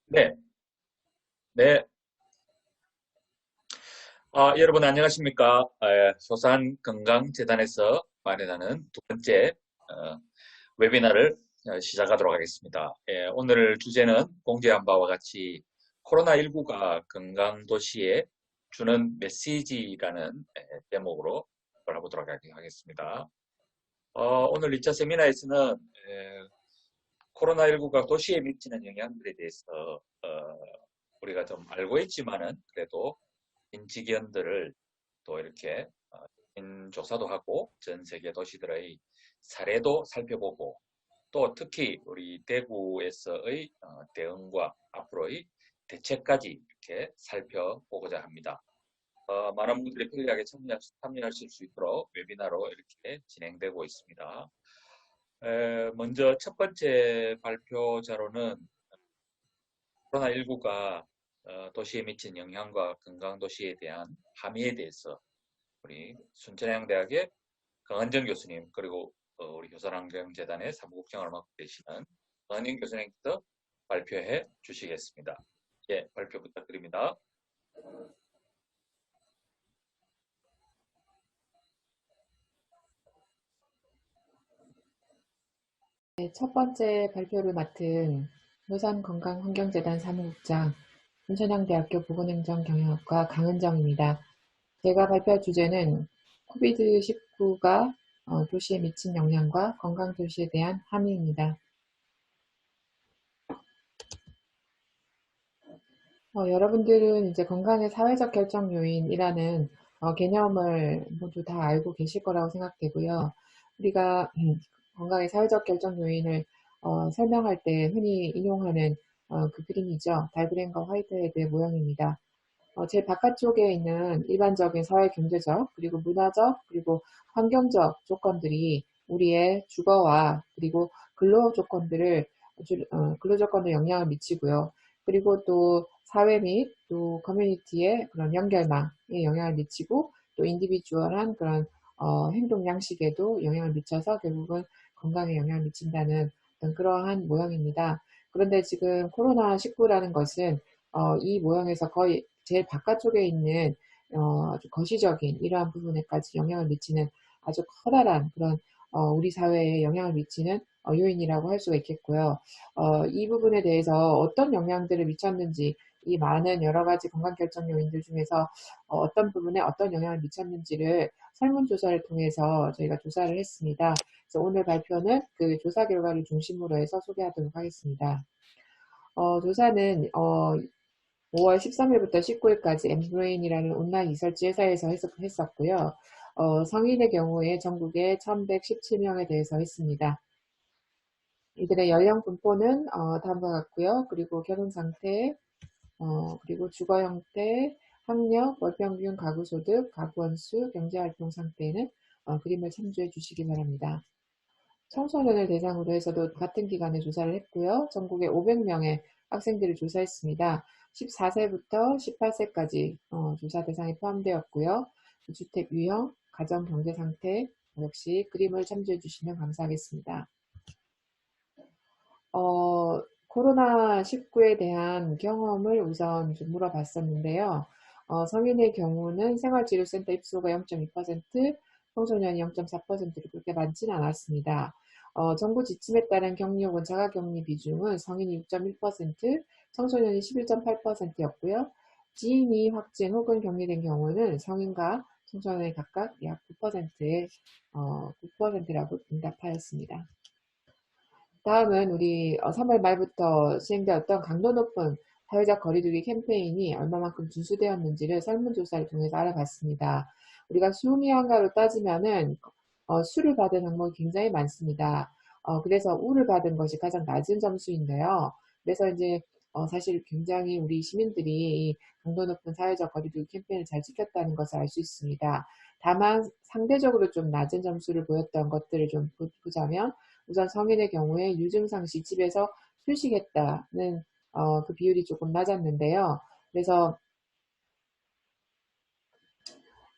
네, 네. 여러분 안녕하십니까? 소산건강재단에서 마련하는 두 번째 어, 웨비나를 시작하도록 하겠습니다. 오늘 주제는 공지한 바와 같이 코로나19가 건강도시에 주는 메시지라는 제목으로 알아보도록 하겠습니다. 오늘 2차 세미나에서는 코로나19가 도시에 미치는 영향들에 대해서 우리가 좀 알고 있지만은 그래도 인지견들을 또 이렇게 조사도 하고 전 세계 도시들의 사례도 살펴보고 또 특히 우리 대구에서의 대응과 앞으로의 대책까지 이렇게 살펴보고자 합니다. 많은 분들이 편리하게 참여하실 수 있도록 웨비나로 이렇게 진행되고 있습니다. 먼저 첫 번째 발표 자료는 코로나19가 도시에 미친 영향과 건강도시에 대한 함의에 대해서 우리 순천향대학의 강한정 교수님 그리고 우리 교산환경재단의 사무국장을 맡고 계시는 강한정 교수님께서 발표해 주시겠습니다. 예, 발표 부탁드립니다. 네, 첫 번째 발표를 맡은 노산건강환경재단 사무국장, 순천향대학교 보건행정경영학과 강은정입니다. 제가 발표할 주제는 코비드19가 도시에 미친 영향과 건강도시에 대한 함의입니다. 여러분들은 이제 건강의 사회적 결정 요인이라는 개념을 모두 다 알고 계실 거라고 생각되고요. 우리가 건강의 사회적 결정 요인을 설명할 때 흔히 인용하는 그 그림이죠. 다이그램과 화이트헤드의 모형입니다. 제 바깥쪽에 있는 일반적인 사회 경제적, 그리고 문화적, 그리고 환경적 조건들이 우리의 주거와 그리고 근로 조건에 영향을 미치고요. 그리고 또 사회 및 또 커뮤니티의 그런 연결망에 영향을 미치고 또 인디비주얼한 그런 행동 양식에도 영향을 미쳐서 결국은 건강에 영향을 미친다는 어떤 그러한 모형입니다. 그런데 지금 코로나19라는 것은 이 모형에서 거의 제일 바깥쪽에 있는 아주 거시적인 이러한 부분에까지 영향을 미치는 아주 커다란 그런 우리 사회에 영향을 미치는 요인이라고 할 수가 있겠고요. 이 부분에 대해서 어떤 영향들을 미쳤는지 이 많은 여러 가지 건강결정 요인들 중에서 어떤 부분에 어떤 영향을 미쳤는지를 설문조사를 통해서 저희가 조사를 했습니다. 그래서 오늘 발표는 그 조사 결과를 중심으로 해서 소개하도록 하겠습니다. 조사는 5월 13일부터 19일까지 엠브레인이라는 온라인 리서치 회사에서 했었고요. 성인의 경우에 전국에 1117명에 대해서 했습니다. 이들의 연령 분포는 다음과 같고요. 그리고 결혼 상태, 그리고 주거 형태, 학력, 월평균 가구소득, 가구원수, 경제활동 상태는 그림을 참조해 주시기 바랍니다. 청소년을 대상으로 해서도 같은 기간에 조사를 했고요. 전국에 500명의 학생들을 조사했습니다. 14세부터 18세까지 조사 대상에 포함되었고요. 주택 유형, 가정 경제 상태 역시 그림을 참조해 주시면 감사하겠습니다. 코로나19에 대한 경험을 우선 좀 물어봤었는데요. 성인의 경우는 생활치료센터 입소가 0.2%, 청소년이 0.4%로 그렇게 많지는 않았습니다. 정부 지침에 따른 격리욕은 자가격리 비중은 성인이 6.1%, 청소년이 11.8%였고요. 지인이 확진 혹은 격리된 경우는 성인과 청소년이 각각 약 9%라고 응답하였습니다. 다음은 우리 3월 말부터 시행되었던 강도 높은 사회적 거리두기 캠페인이 얼마만큼 준수되었는지를 설문조사를 통해서 알아봤습니다. 우리가 수미양가로 따지면은 수를 받은 항목이 굉장히 많습니다. 그래서 우를 받은 것이 가장 낮은 점수인데요. 그래서 이제 사실 굉장히 우리 시민들이 강도 높은 사회적 거리두기 캠페인을 잘 지켰다는 것을 알 수 있습니다. 다만 상대적으로 좀 낮은 점수를 보였던 것들을 좀 보자면 우선 성인의 경우에 유증상 시 집에서 휴식했다는 그 비율이 조금 낮았는데요. 그래서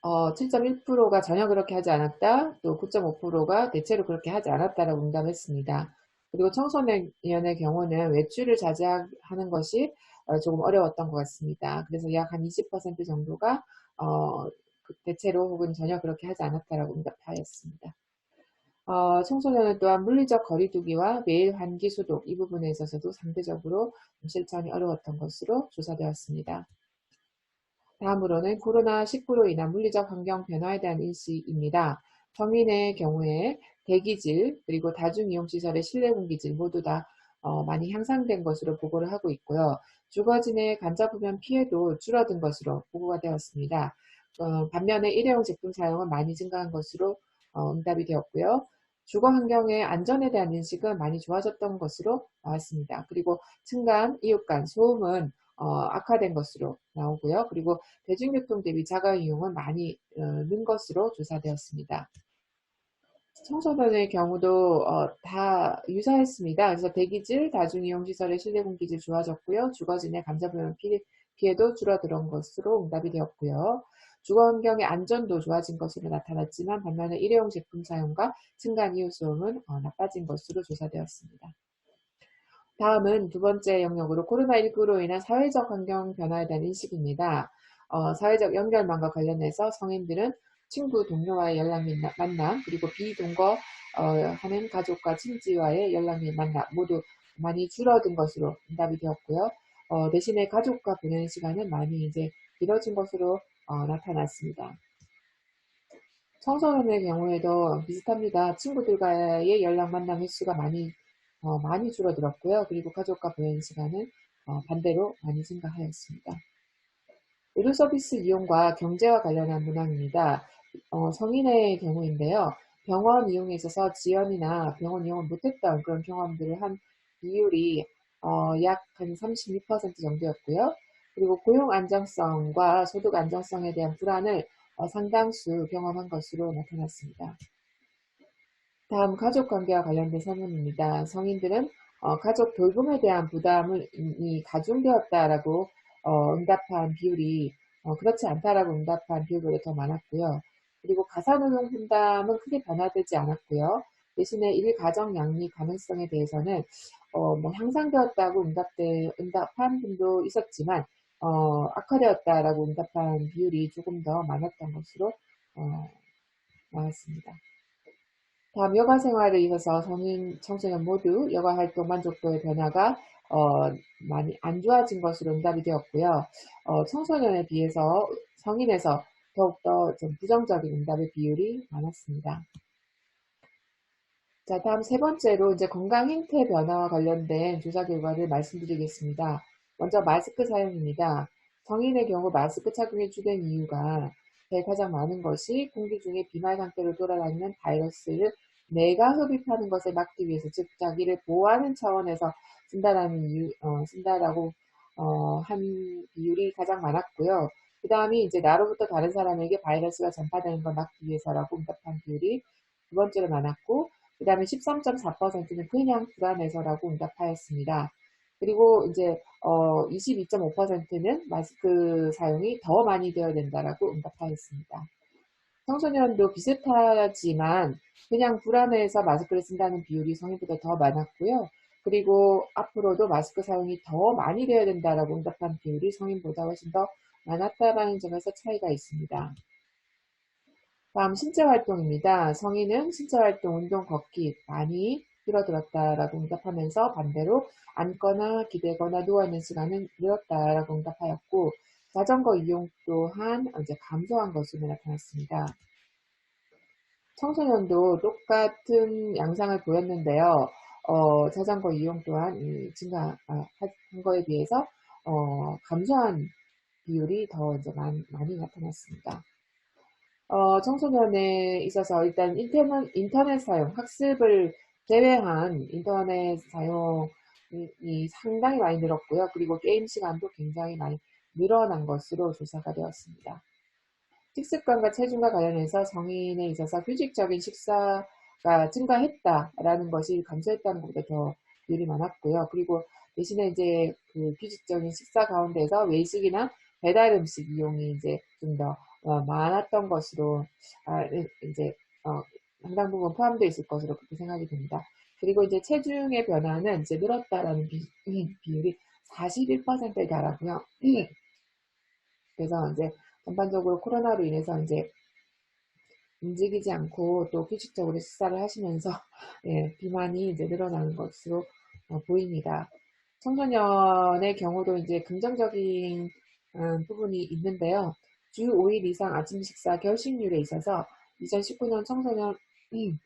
7.1%가 전혀 그렇게 하지 않았다, 또 9.5%가 대체로 그렇게 하지 않았다라고 응답했습니다. 그리고 청소년의 경우는 외출을 자제하는 것이 조금 어려웠던 것 같습니다. 그래서 약 한 20% 정도가 대체로 혹은 전혀 그렇게 하지 않았다라고 응답하였습니다. 청소년은 또한 물리적 거리두기와 매일 환기 소독 이 부분에 있어서도 상대적으로 실천이 어려웠던 것으로 조사되었습니다. 다음으로는 코로나19로 인한 물리적 환경 변화에 대한 인식입니다. 성인의 경우에 대기질 그리고 다중이용시설의 실내 공기질 모두 다 많이 향상된 것으로 보고를 하고 있고요. 주거진의 간접흡연 피해도 줄어든 것으로 보고가 되었습니다. 반면에 일회용 제품 사용은 많이 증가한 것으로 응답이 되었고요. 주거 환경의 안전에 대한 인식은 많이 좋아졌던 것으로 나왔습니다. 그리고 층간, 이웃 간 소음은 악화된 것으로 나오고요. 그리고 대중교통 대비 자가 이용은 많이 는 것으로 조사되었습니다. 청소년의 경우도 다 유사했습니다. 그래서 대기질, 다중이용시설의 실내 공기질 좋아졌고요. 주거진의 감사부연 피해도 줄어든 것으로 응답이 되었고요. 주거환경의 안전도 좋아진 것으로 나타났지만 반면에 일회용 제품 사용과 층간 이웃소음은 나빠진 것으로 조사되었습니다. 다음은 두 번째 영역으로 코로나19로 인한 사회적 환경 변화에 대한 인식입니다. 사회적 연결망과 관련해서 성인들은 친구, 동료와의 연락 및 만남, 그리고 비동거 하는 가족과 친지와의 연락 및 만남 모두 많이 줄어든 것으로 응답이 되었고요. 대신에 가족과 보내는 시간은 많이 이제 길어진 것으로 나타났습니다. 청소년의 경우에도 비슷합니다. 친구들과의 연락 만남 횟수가 많이 줄어들었고요. 그리고 가족과 보내는 시간은 반대로 많이 증가하였습니다. 의료 서비스 이용과 경제와 관련한 문항입니다. 성인의 경우인데요. 병원 이용에 있어서 지연이나 병원 이용을 못했던 그런 경험들을 한 비율이 약 한 32% 정도였고요. 그리고 고용 안정성과 소득 안정성에 대한 불안을 상당수 경험한 것으로 나타났습니다. 다음 가족관계와 관련된 설문입니다. 성인들은 가족 돌봄에 대한 부담이 가중되었다라고 응답한 비율이 그렇지 않다라고 응답한 비율보다 더 많았고요. 그리고 가사노동 분담은 크게 변화되지 않았고요. 대신에 일가정 양립 가능성에 대해서는 뭐 향상되었다고 응답한 분도 있었지만 악화되었다라고 응답한 비율이 조금 더 많았던 것으로 나왔습니다. 다음 여가 생활을 위해서 성인, 청소년 모두 여가 활동 만족도의 변화가 많이 안 좋아진 것으로 응답이 되었고요. 청소년에 비해서 성인에서 더욱더 좀 부정적인 응답의 비율이 많았습니다. 자, 다음 세 번째로 이제 건강 행태 변화와 관련된 조사 결과를 말씀드리겠습니다. 먼저 마스크 사용입니다. 성인의 경우 마스크 착용에 주된 이유가 가장 많은 것이 공기 중에 비말 상태로 돌아다니는 바이러스를 내가 흡입하는 것을 막기 위해서, 즉 자기를 보호하는 차원에서 쓴다라고 한 비율이 가장 많았고요. 그 다음이 이제 나로부터 다른 사람에게 바이러스가 전파되는 걸 막기 위해서라고 응답한 비율이 두 번째로 많았고, 그 다음에 13.4%는 그냥 불안해서라고 응답하였습니다. 그리고 이제 22.5%는 마스크 사용이 더 많이 되어야 된다라고 응답하였습니다. 청소년도 비슷하지만 그냥 불안해서 마스크를 쓴다는 비율이 성인보다 더 많았고요. 그리고 앞으로도 마스크 사용이 더 많이 되어야 된다라고 응답한 비율이 성인보다 훨씬 더 많았다라는 점에서 차이가 있습니다. 다음 신체활동입니다. 성인은 신체활동, 운동, 걷기 많이 줄어들었다라고 응답하면서 반대로 앉거나 기대거나 누워있는 시간은 늘었다라고 응답하였고, 자전거 이용 또한 이제 감소한 것으로 나타났습니다. 청소년도 똑같은 양상을 보였는데요. 자전거 이용 또한 증가한 거에 비해서 감소한 비율이 더 이제 많이 나타났습니다. 청소년에 있어서 일단 인터넷 사용, 학습을 제외한 인터넷 사용이 상당히 많이 늘었고요. 그리고 게임 시간도 굉장히 많이 늘어난 것으로 조사가 되었습니다. 식습관과 체중과 관련해서 성인에 있어서 규칙적인 식사가 증가했다라는 것이 감소했다는 것보다 더 비율이 많았고요. 그리고 대신에 이제 그 규칙적인 식사 가운데서 외식이나 배달 음식 이용이 이제 좀 더 많았던 것으로 이제 상당 부분 포함되어 있을 것으로 그렇게 생각이 됩니다. 그리고 이제 체중의 변화는 이제 늘었다라는 비율이 41%에 달하고요. 그래서 이제 전반적으로 코로나로 인해서 이제 움직이지 않고 또 규칙적으로 식사를 하시면서 예, 비만이 이제 늘어나는 것으로 보입니다. 청소년의 경우도 이제 긍정적인 부분이 있는데요. 주 5일 이상 아침 식사 결식률에 있어서 2019년 청소년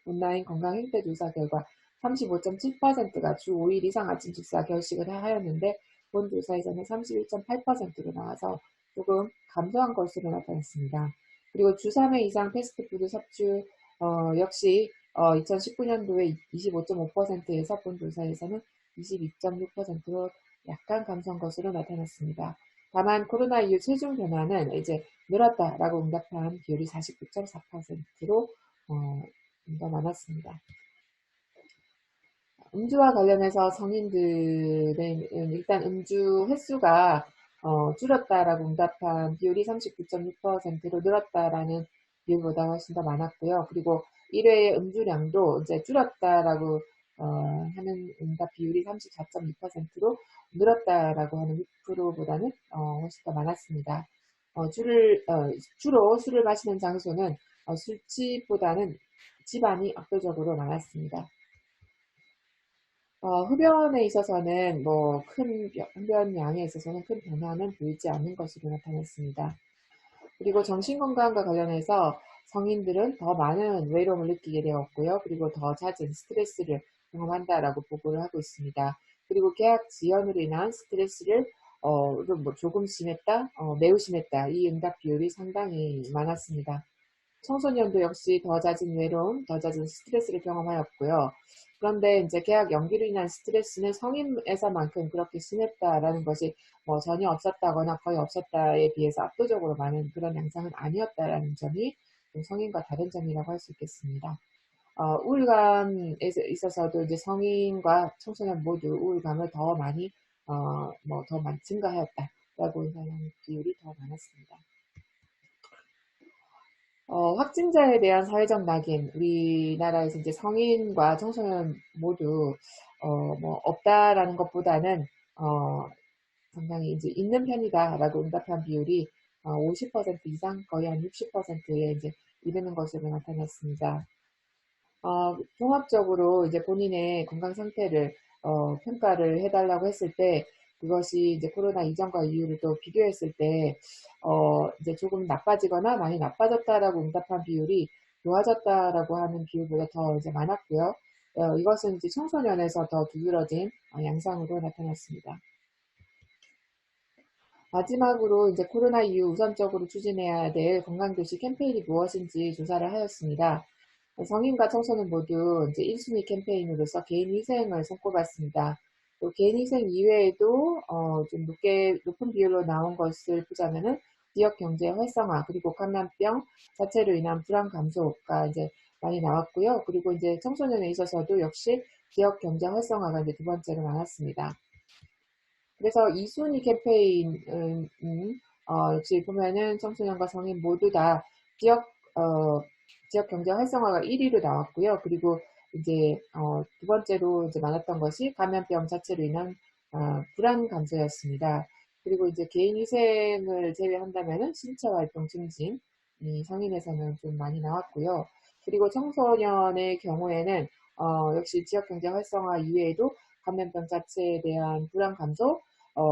온라인 건강 행태 조사 결과 35.7%가 주 5일 이상 아침 식사 결식을 하였는데 본 조사에서는 31.8%로 나와서 조금 감소한 것으로 나타났습니다. 그리고 주 3회 이상 패스트푸드 섭취 역시 2019년도에 25.5%에서 본 조사에서는 22.6%로 약간 감소한 것으로 나타났습니다. 다만 코로나 이후 체중 변화는 이제 늘었다라고 응답한 비율이 49.4%로 좀 더 많았습니다. 음주와 관련해서 성인들은 일단 음주 횟수가 줄었다라고 응답한 비율이 39.6%로 늘었다라는 비율보다 훨씬 더 많았고요. 그리고 1회의 음주량도 이제 줄었다라고 하는 응답 비율이 34.2%로 늘었다라고 하는 6%보다는 훨씬 더 많았습니다. 주로 술을 마시는 장소는 술집보다는 집안이 압도적으로 많았습니다. 흡연에 있어서는 흡연 양에 있어서는 큰 변화는 보이지 않는 것으로 나타났습니다. 그리고 정신건강과 관련해서 성인들은 더 많은 외로움을 느끼게 되었고요. 그리고 더 잦은 스트레스를 경험한다라고 보고를 하고 있습니다. 그리고 계약 지연으로 인한 스트레스를 조금 심했다, 매우 심했다. 이 응답 비율이 상당히 많았습니다. 청소년도 역시 더 잦은 외로움, 더 잦은 스트레스를 경험하였고요. 그런데 이제 계약 연기로 인한 스트레스는 성인에서만큼 그렇게 심했다라는 것이 전혀 없었다거나 거의 없었다에 비해서 압도적으로 많은 그런 양상은 아니었다라는 점이 성인과 다른 점이라고 할 수 있겠습니다. 우울감에 있어서도 이제 성인과 청소년 모두 우울감을 더 많이 증가하였다라고 하는 비율이 더 많았습니다. 확진자에 대한 사회적 낙인, 우리나라에서 이제 성인과 청소년 모두, 없다라는 것보다는, 상당히 이제 있는 편이다라고 응답한 비율이 50% 이상, 거의 한 60%에 이제 이르는 것으로 나타났습니다. 종합적으로 이제 본인의 건강 상태를 평가를 해달라고 했을 때 그것이 이제 코로나 이전과 이후를 또 비교했을 때 이제 조금 나빠지거나 많이 나빠졌다라고 응답한 비율이 좋아졌다라고 하는 비율보다 더 이제 많았고요. 이것은 이제 청소년에서 더 두드러진 양상으로 나타났습니다. 마지막으로 이제 코로나 이후 우선적으로 추진해야 될 건강도시 캠페인이 무엇인지 조사를 하였습니다. 성인과 청소년 모두 이제 1순위 캠페인으로서 개인위생을 손꼽았습니다. 또 개인위생 이외에도 좀 높은 비율로 나온 것을 보자면은 지역 경제 활성화 그리고 감염병 자체로 인한 불안 감소가 이제 많이 나왔고요. 그리고 이제 청소년에 있어서도 역시 지역 경제 활성화가 이제 두 번째로 많았습니다. 그래서 2순위 캠페인은 역시 보면은 청소년과 성인 모두 다 지역 지역 경제 활성화가 1위로 나왔고요. 그리고 이제 두 번째로 이제 많았던 것이 감염병 자체로 인한 불안 감소였습니다. 그리고 이제 개인 위생을 제외한다면은 신체 활동 증진이 성인에서는 좀 많이 나왔고요. 그리고 청소년의 경우에는 역시 지역 경제 활성화 이외에도 감염병 자체에 대한 불안 감소,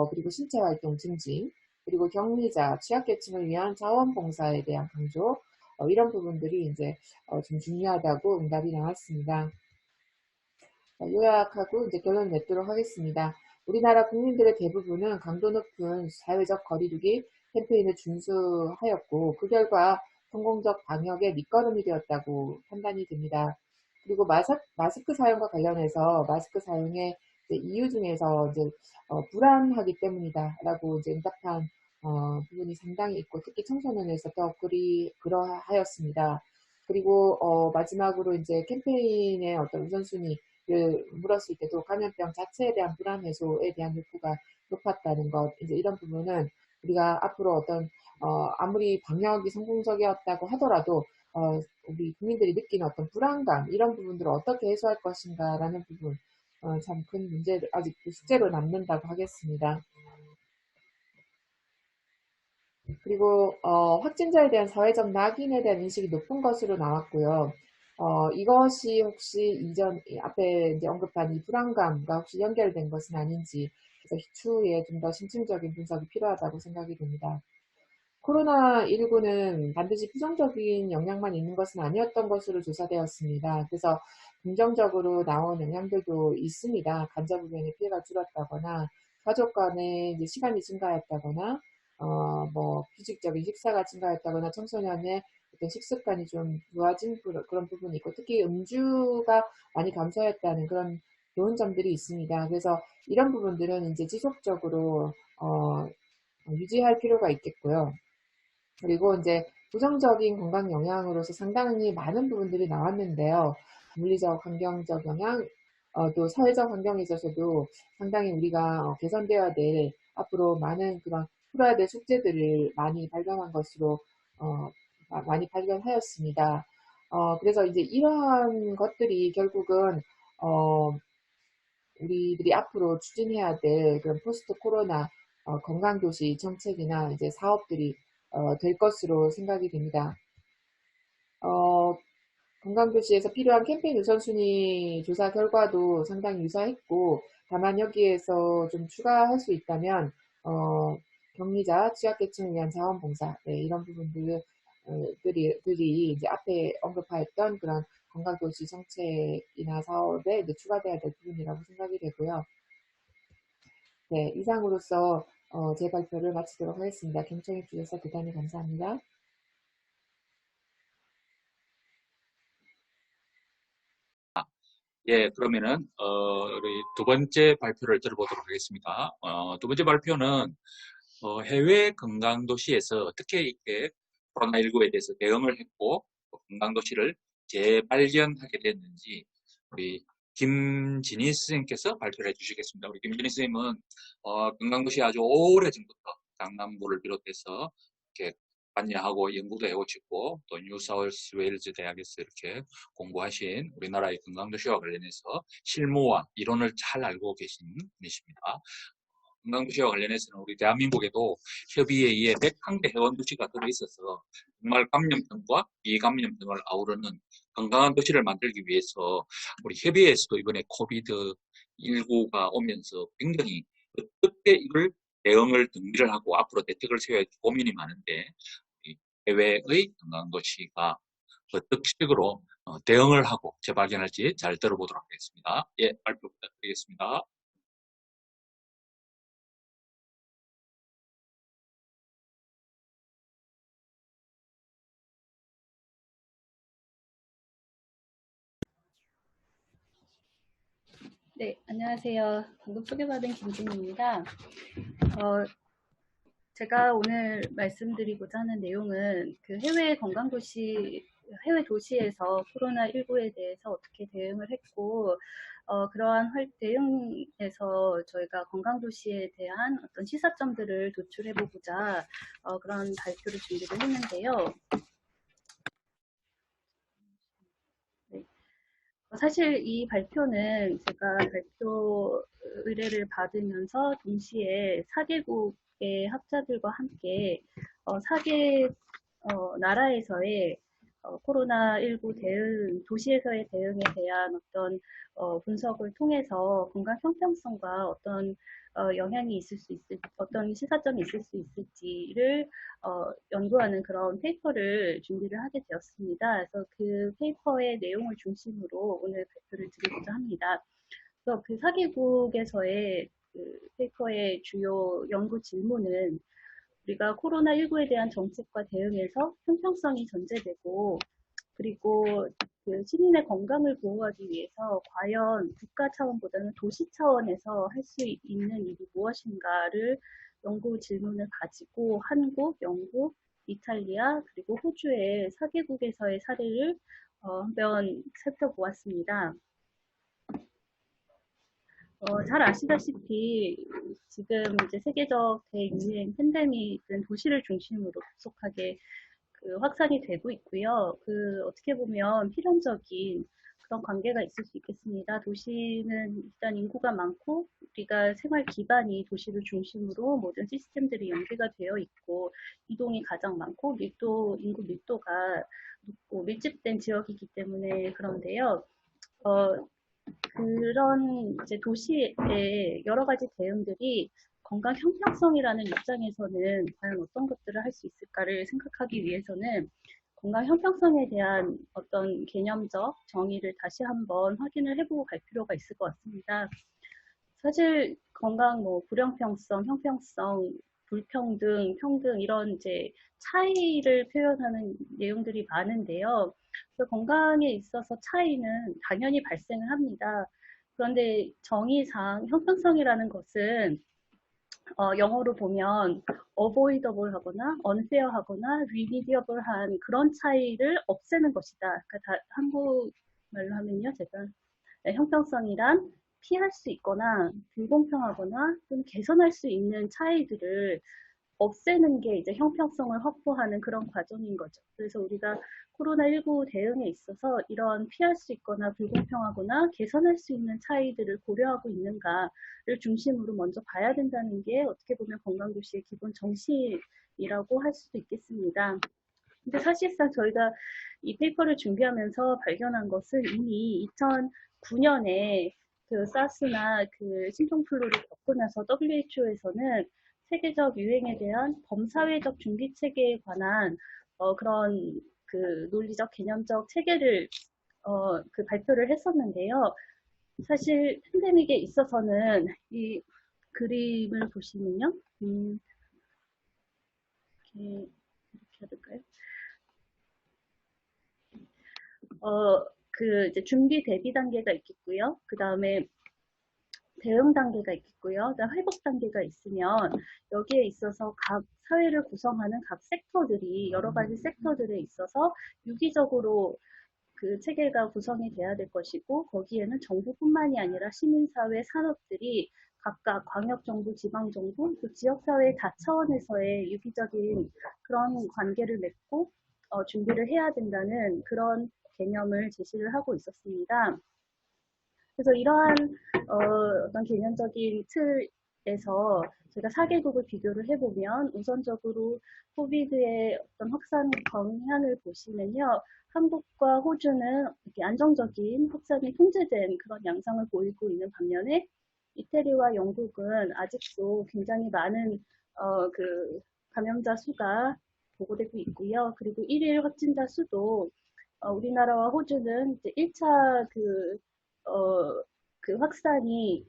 그리고 신체 활동 증진, 그리고 격리자, 취약계층을 위한 자원봉사에 대한 강조, 이런 부분들이 이제 좀 중요하다고 응답이 나왔습니다. 요약하고 이제 결론 맺도록 하겠습니다. 우리나라 국민들의 대부분은 강도 높은 사회적 거리두기 캠페인을 준수하였고 그 결과 성공적 방역의 밑거름이 되었다고 판단이 됩니다. 그리고 마스크 사용과 관련해서 마스크 사용의 이유 중에서 이제 불안하기 때문이다라고 이제 응답한 부분이 상당히 있고 특히 청소년에서 더 그러하였습니다. 그리고 마지막으로 이제 캠페인의 어떤 우선순위를 물었을 때도 감염병 자체에 대한 불안 해소에 대한 욕구가 높았다는 것, 이제 이런 부분은 우리가 앞으로 아무리 방역이 성공적이었다고 하더라도 우리 국민들이 느끼는 어떤 불안감 이런 부분들을 어떻게 해소할 것인가라는 부분 참 큰 문제 아직 숙제로 남는다고 하겠습니다. 그리고 확진자에 대한 사회적 낙인에 대한 인식이 높은 것으로 나왔고요. 이것이 혹시 앞에 이제 언급한 이 불안감과 혹시 연결된 것은 아닌지 그래서 추후에 좀 더 심층적인 분석이 필요하다고 생각이 됩니다. 코로나19는 반드시 부정적인 영향만 있는 것은 아니었던 것으로 조사되었습니다. 그래서 긍정적으로 나온 영향들도 있습니다. 간접부변의 피해가 줄었다거나, 가족 간의 이제 시간이 증가했다거나, 뭐, 규칙적인 식사가 증가했다거나, 청소년의 어떤 식습관이 좀 좋아진 그런 부분이 있고, 특히 음주가 많이 감소했다는 그런 좋은 점들이 있습니다. 그래서 이런 부분들은 이제 지속적으로, 유지할 필요가 있겠고요. 그리고 이제 부정적인 건강 영향으로서 상당히 많은 부분들이 나왔는데요. 물리적, 환경적 영향, 또 사회적 환경에 있어서도 상당히 우리가 개선되어야 될 앞으로 많은 그런 풀어야 될 숙제들을 많이 발견한 것으로 많이 발견하였습니다. 그래서 이제 이러한 것들이 결국은 우리들이 앞으로 추진해야 될 그런 포스트 코로나 건강도시 정책이나 이제 사업들이 될 것으로 생각이 됩니다. 어, 건강도시에서 필요한 캠페인 우선순위 조사 결과도 상당히 유사했고, 다만 여기에서 좀 추가할 수 있다면, 격리자, 취약계층을 위한 자원봉사, 네, 이런 부분들이 이제 앞에 언급하였던 그런 건강도시 정책이나 사업에 이제 추가돼야 될 부분이라고 생각이 되고요. 네, 이상으로서 제 발표를 마치도록 하겠습니다. 경청해 주셔서 대단히 감사합니다. 예, 그러면은 우리 두 번째 발표를 들어보도록 하겠습니다. 두 번째 발표는 해외 건강도시에서 어떻게 이렇게 코로나19에 대해서 대응을 했고 건강도시를 재발견하게 됐는지 우리 김진희 선생님께서 발표를 해주시겠습니다. 우리 김진희 선생님은 건강도시 아주 오래전부터 강남구를 비롯해서 이렇게 관여하고 연구도 해오시고 또 뉴사우스 웨일즈 대학에서 이렇게 공부하신 우리나라의 건강도시와 관련해서 실무와 이론을 잘 알고 계신 분이십니다. 건강도시와 관련해서는 우리 대한민국에도 협의에 의해 101개 회원도시가 들어있어서 정말 감염병과 비감염병을 아우르는 건강한 도시를 만들기 위해서 우리 협의회에서도 이번에 코비드19가 오면서 굉장히 어떻게 이걸 대응을 등비를 하고 앞으로 대책을 세워야 할지 고민이 많은데 해외의 건강도시가 어떤 식으로 대응을 하고 재발견할지 잘 들어보도록 하겠습니다. 예, 발표 부탁드리겠습니다. 네, 안녕하세요. 방금 소개받은 김진입니다. 제가 오늘 말씀드리고자 하는 내용은 그 해외 도시에서 코로나19에 대해서 어떻게 대응을 했고, 그러한 대응에서 저희가 건강도시에 대한 어떤 시사점들을 도출해보고자 그런 발표를 준비를 했는데요. 네. 사실 이 발표는 제가 발표 의뢰를 받으면서 동시에 4개국의 학자들과 함께 4개 나라에서의 코로나19 대응, 도시에서의 대응에 대한 어떤 분석을 통해서 건강 형평성과 어떤 영향이 있을 수 어떤 시사점이 있을 수 있을지를 연구하는 그런 페이퍼를 준비를 하게 되었습니다. 그래서 그 페이퍼의 내용을 중심으로 오늘 발표를 드리고자 합니다. 그래서 그 4개국에서의 그 페이퍼의 주요 연구 질문은 우리가 코로나19에 대한 정책과 대응에서 형평성이 전제되고 그리고 그 시민의 건강을 보호하기 위해서 과연 국가 차원보다는 도시 차원에서 할 수 있는 일이 무엇인가를 연구 질문을 가지고 한국, 영국, 이탈리아 그리고 호주의 4개국에서의 사례를 한번 살펴보았습니다. 잘 아시다시피 지금 이제 세계적 대유행 팬데믹은 도시를 중심으로 급속하게 그 확산이 되고 있고요. 그 어떻게 보면 필연적인 그런 관계가 있을 수 있겠습니다. 도시는 일단 인구가 많고 우리가 생활 기반이 도시를 중심으로 모든 시스템들이 연계가 되어 있고 이동이 가장 많고 인구 밀도가 높고 밀집된 지역이기 때문에 그런데요. 그런 이제 도시의 여러 가지 대응들이 건강 형평성이라는 입장에서는 과연 어떤 것들을 할 수 있을까를 생각하기 위해서는 건강 형평성에 대한 어떤 개념적 정의를 다시 한번 확인을 해보고 갈 필요가 있을 것 같습니다. 사실 건강 불형평성, 형평성, 불평등, 평등 이런 이제 차이를 표현하는 내용들이 많은데요. 그래서 건강에 있어서 차이는 당연히 발생을 합니다. 그런데 정의상 형평성이라는 것은 영어로 보면 avoidable 하거나 unfair 하거나 remediable한 그런 차이를 없애는 것이다. 그러니까 한국말로 하면요. 제가 형평성이란 피할 수 있거나 불공평하거나 또는 개선할 수 있는 차이들을 없애는 게 이제 형평성을 확보하는 그런 과정인 거죠. 그래서 우리가 코로나19 대응에 있어서 이런 피할 수 있거나 불공평하거나 개선할 수 있는 차이들을 고려하고 있는가를 중심으로 먼저 봐야 된다는 게 어떻게 보면 건강도시의 기본 정신이라고 할 수도 있겠습니다. 근데 사실상 저희가 이 페이퍼를 준비하면서 발견한 것은 이미 2009년에 그 사스나 그 신종플루를 겪고 나서 WHO에서는 세계적 유행에 대한 범사회적 준비 체계에 관한 그런 그 논리적 개념적 체계를 그 발표를 했었는데요. 사실 팬데믹에 있어서는 이 그림을 보시면요, 이렇게 해야 될까요? 그 이제 준비 대비 단계가 있겠고요. 그 다음에 대응 단계가 있겠고요. 그다음 회복 단계가 있으면 여기에 있어서 각 사회를 구성하는 각 섹터들이 여러 가지 섹터들에 있어서 유기적으로 그 체계가 구성이 돼야 될 것이고 거기에는 정부뿐만이 아니라 시민사회 산업들이 각각 광역정부, 지방정부, 또 지역사회 다 차원에서의 유기적인 그런 관계를 맺고 준비를 해야 된다는 그런 개념을 제시를 하고 있었습니다. 그래서 이러한 어떤 개념적인 틀에서 제가 4개국을 비교를 해보면 우선적으로 코비드의 어떤 확산 경향을 보시면요. 한국과 호주는 이렇게 안정적인 확산이 통제된 그런 양상을 보이고 있는 반면에 이태리와 영국은 아직도 굉장히 많은 그 감염자 수가 보고되고 있고요. 그리고 1일 확진자 수도 우리나라와 호주는 이제 1차 그 확산이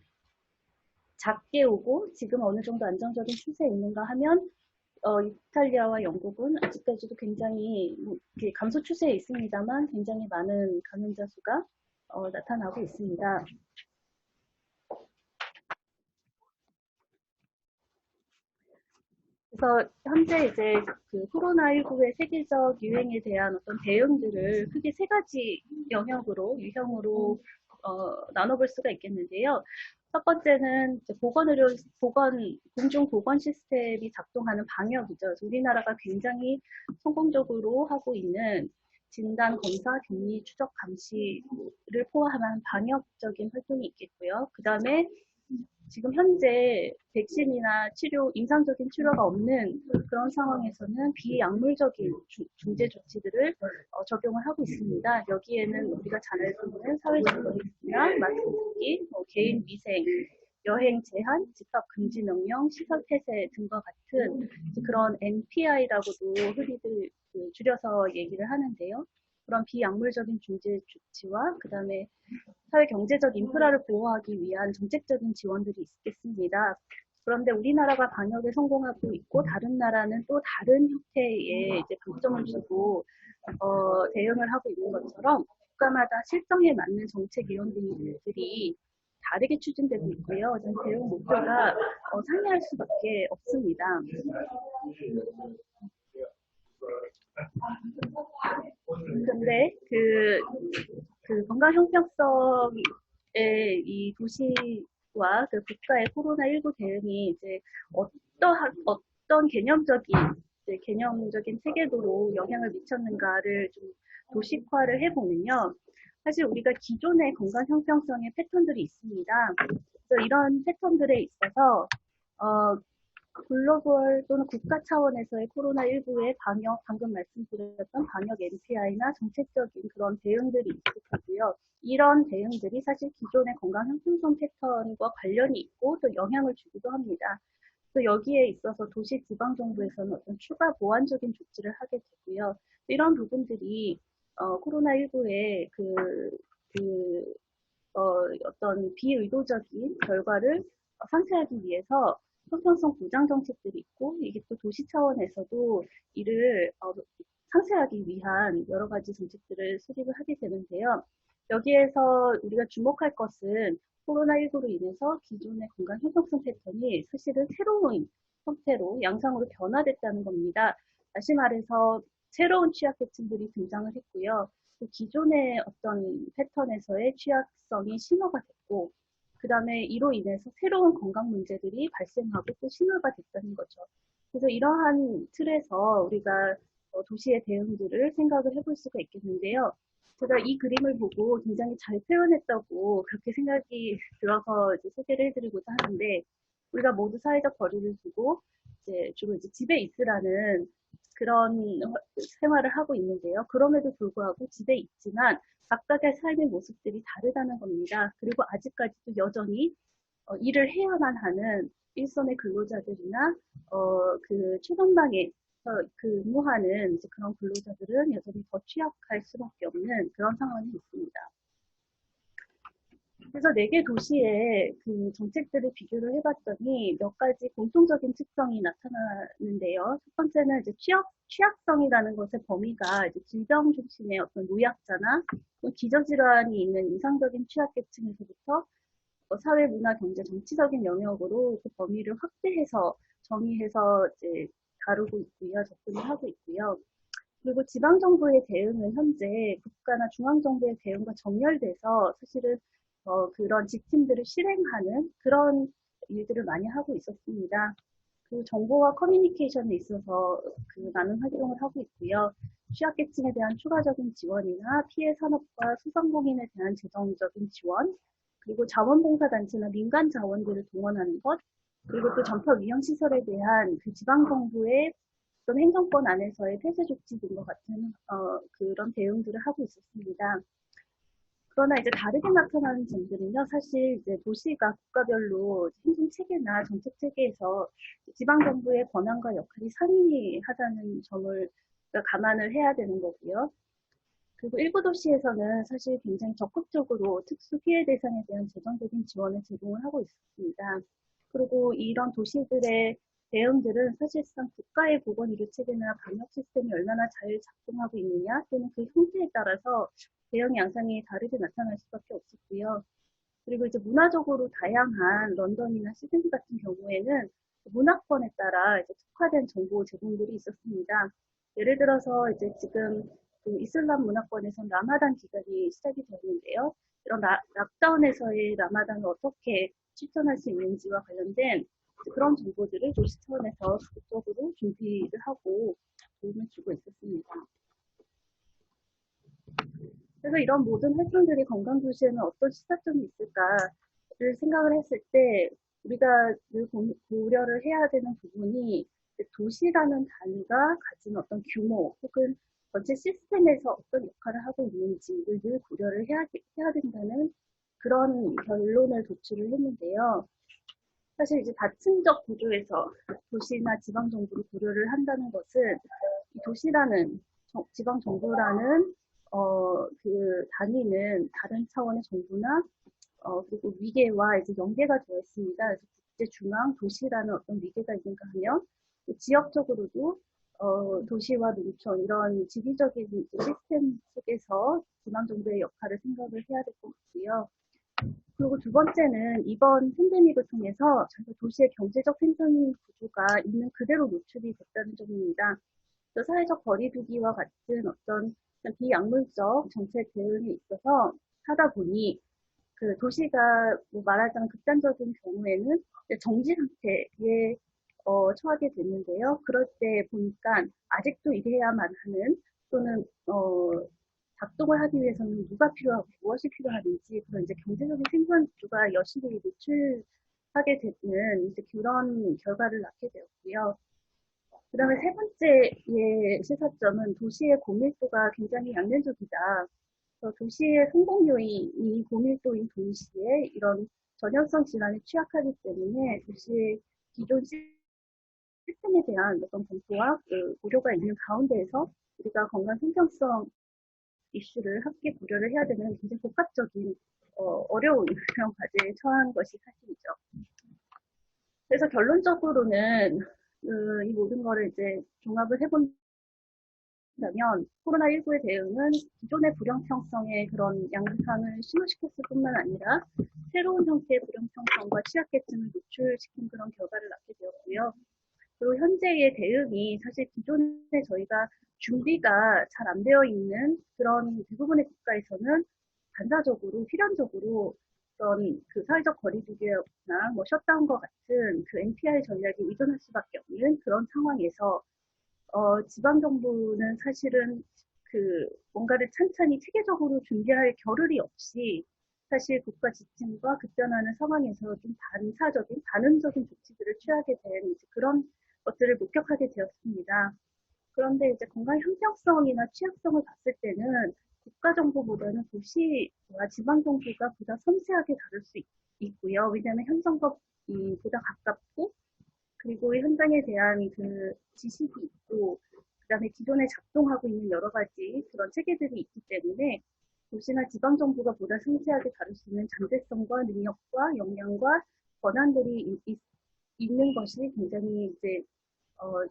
작게 오고 지금 어느 정도 안정적인 추세에 있는가 하면 이탈리아와 영국은 아직까지도 굉장히 감소 추세에 있습니다만 굉장히 많은 감염자 수가 나타나고 있습니다. 그래서 현재 이제 그 코로나19의 세계적 유행에 대한 어떤 대응들을 크게 3가지 유형으로 나눠볼 수가 있겠는데요. 첫 번째는 이제 공중보건 시스템이 작동하는 방역이죠. 그래서 우리나라가 굉장히 성공적으로 하고 있는 진단, 검사, 격리, 추적, 감시를 포함한 방역적인 활동이 있겠고요. 그 다음에 지금 현재 백신이나 임상적인 치료가 없는 그런 상황에서는 비약물적인 중재 조치들을 적용을 하고 있습니다. 여기에는 우리가 잘 알고 있는 사회적 거리두기나 마스크 쓰기, 개인 위생, 여행 제한, 집합 금지 명령, 시설 폐쇄 등과 같은 그런 NPI라고도 흔히들 줄여서 얘기를 하는데요. 그런 비약물적인 중재 조치와 그 다음에 사회 경제적 인프라를 보호하기 위한 정책적인 지원들이 있겠습니다. 그런데 우리나라가 방역에 성공하고 있고 다른 나라는 또 다른 형태의 이제 방점을 주고 대응을 하고 있는 것처럼 국가마다 실정에 맞는 정책 이론들이 다르게 추진되고 있고요. 대응 목표가 상이할 수밖에 없습니다. 그런데 그 건강 형평성의 이 도시와 그 국가의 코로나19 대응이 이제 어떤 개념적인 이제 개념적인 체계도로 영향을 미쳤는가를 좀 도식화를 해보면요. 사실 우리가 기존의 건강 형평성의 패턴들이 있습니다. 그래서 이런 패턴들에 있어서 글로벌 또는 국가 차원에서의 코로나19의 방역, 방금 말씀드렸던 방역 MPI나 정책적인 그런 대응들이 있을 거고요. 이런 대응들이 사실 기존의 건강 형평성 패턴과 관련이 있고 또 영향을 주기도 합니다. 또 여기에 있어서 도시 지방 정부에서는 어떤 추가 보완적인 조치를 하게 되고요. 이런 부분들이 코로나19의 어떤 비의도적인 결과를 상쇄하기 위해서 형평성 보장 정책들이 있고, 이게 또 도시 차원에서도 이를 상쇄하기 위한 여러 가지 정책들을 수립을 하게 되는데요. 여기에서 우리가 주목할 것은 코로나19로 인해서 기존의 건강 형평성 패턴이 사실은 새로운 형태로 양상으로 변화됐다는 겁니다. 다시 말해서 새로운 취약계층들이 등장을 했고요. 또 기존의 어떤 패턴에서의 취약성이 심화가 됐고, 그 다음에 이로 인해서 새로운 건강 문제들이 발생하고 또 심화가 됐다는 거죠. 그래서 이러한 틀에서 우리가 도시의 대응들을 생각을 해볼 수가 있겠는데요. 제가 이 그림을 보고 굉장히 잘 표현했다고 그렇게 생각이 들어서 이제 소개를 해드리고자 하는데, 우리가 모두 사회적 거리를 두고 주로 집에 있으라는 그런 생활을 하고 있는데요. 그럼에도 불구하고 집에 있지만 각각의 삶의 모습들이 다르다는 겁니다. 그리고 아직까지도 여전히 일을 해야만 하는 일선의 근로자들이나 그 최전방에 근무하는 이제 그런 근로자들은 여전히 더 취약할 수밖에 없는 그런 상황이 있습니다. 그래서 4개 도시의 그 정책들을 비교를 해봤더니 몇 가지 공통적인 특성이 나타나는데요. 첫 번째는 이제 취약성이라는 것의 범위가 이제 질병 중심의 어떤 노약자나 기저질환이 있는 이상적인 취약계층에서부터 사회, 문화, 경제, 정치적인 영역으로 그 범위를 확대해서 정의해서 이제 다루고 있고요. 접근을 하고 있고요. 그리고 지방정부의 대응은 현재 국가나 중앙정부의 대응과 정렬돼서 사실은 그런 지침들을 실행하는 그런 일들을 많이 하고 있었습니다. 그 정보와 커뮤니케이션에 있어서 그 많은 활동을 하고 있고요. 취약계층에 대한 추가적인 지원이나 피해 산업과 소상공인에 대한 재정적인 지원, 그리고 자원봉사단체나 민간 자원들을 동원하는 것, 그리고 또 전파 위험시설에 대한 그 지방정부의 어떤 행정권 안에서의 폐쇄 조치 등과 같은 그런 대응들을 하고 있었습니다. 그러나 이제 다르게 나타나는 점들은요, 사실 이제 도시가 국가별로 행정 체계나 정책 체계에서 지방정부의 권한과 역할이 상이하다는 점을 감안을 해야 되는 거고요. 그리고 일부 도시에서는 사실 굉장히 적극적으로 특수 피해 대상에 대한 재정적인 지원을 제공을 하고 있습니다. 그리고 이런 도시들의 대응들은 사실상 국가의 보건의료 체계나 방역 시스템이 얼마나 잘 작동하고 있느냐 또는 그 형태에 따라서 대응 양상이 다르게 나타날 수밖에 없었고요. 그리고 이제 문화적으로 다양한 런던이나 시드니 같은 경우에는 문화권에 따라 이제 특화된 정보 제공들이 있었습니다. 예를 들어서 이제 지금 그 이슬람 문화권에서 라마단 기간이 시작이 되었는데요. 이런 락다운에서의 라마단을 어떻게 실천할 수 있는지와 관련된 그런 정보들을 도시 차원에서 적극적으로 준비를 하고 도움을 주고 있었습니다. 그래서 이런 모든 활동들이 건강도시에는 어떤 시사점이 있을까를 생각을 했을 때 우리가 늘 고려를 해야 되는 부분이 도시라는 단위가 가진 어떤 규모 혹은 전체 시스템에서 어떤 역할을 하고 있는지를 늘 고려를 해야 된다는 그런 결론을 도출을 했는데요. 사실 이제 다층적 구조에서 도시나 지방정부를 고려를 한다는 것은 이 도시라는 지방정부라는 그 단위는 다른 차원의 정부나 그리고 위계와 이제 연계가 되어 있습니다. 그래서 국제 중앙 도시라는 어떤 위계가 있는가 하면 지역적으로도 도시와 농촌 이런 지리적인 시스템 속에서 지방정부의 역할을 생각을 해야 될 것 같고요. 그리고 두 번째는 이번 팬데믹을 통해서 저희가 도시의 경제적 생산 구조가 있는 그대로 노출이 됐다는 점입니다. 사회적 거리두기와 같은 어떤 비약물적 정책 대응에 있어서 하다 보니 그 도시가 뭐 말하자면 극단적인 경우에는 정지 상태에 처하게 됐는데요. 그럴 때 보니까 아직도 일해야만 하는 또는 작동을 하기 위해서는 누가 필요하고 무엇이 필요한지 그런 이제 경제적인 생산 구조가 여실히 노출하게 되는 이제 그런 결과를 낳게 되었고요. 그 다음에 세 번째의 시사점은 도시의 고밀도가 굉장히 양면적이다. 도시의 성공 요인이 고밀도인 동시에 이런 전염성 질환에 취약하기 때문에 도시의 기존 시스템에 대한 어떤 공포와 우려가 있는 가운데에서 우리가 건강 형평성 이슈를 함께 고려를 해야 되는 굉장히 복합적인 어려운 그런 과제에 처한 것이 사실이죠. 그래서 결론적으로는 이 모든 거를 이제 종합을 해본다면 코로나19의 대응은 기존의 불형평성의 그런 양상을 심화시켰을 뿐만 아니라 새로운 형태의 불형평성과 취약계층을 노출시킨 그런 결과를 낳게 되었고요. 그리고 현재의 대응이 사실 기존에 저희가 준비가 잘 안 되어 있는 그런 대부분의 국가에서는 반사적으로, 필연적으로 어떤 그 사회적 거리두기나 뭐 셧다운과 같은 그 NPI 전략에 의존할 수밖에 없는 그런 상황에서 지방정부는 사실은 그 뭔가를 찬찬히 체계적으로 준비할 겨를이 없이 사실 국가 지침과 급변하는 상황에서 좀 반사적인, 반응적인 조치들을 취하게 된 그런 것들을 목격하게 되었습니다. 그런데 이제 건강 형평성이나 취약성을 봤을 때는 국가정부보다는 도시와 지방정부가 보다 섬세하게 다룰 수 있고요. 왜냐하면 현장과 보다 가깝고 그리고 현장에 대한 그 지식이 있고 그다음에 기존에 작동하고 있는 여러 가지 그런 체계들이 있기 때문에 도시나 지방정부가 보다 섬세하게 다룰 수 있는 잠재성과 능력과 역량과 권한들이 있는 것이 굉장히 이제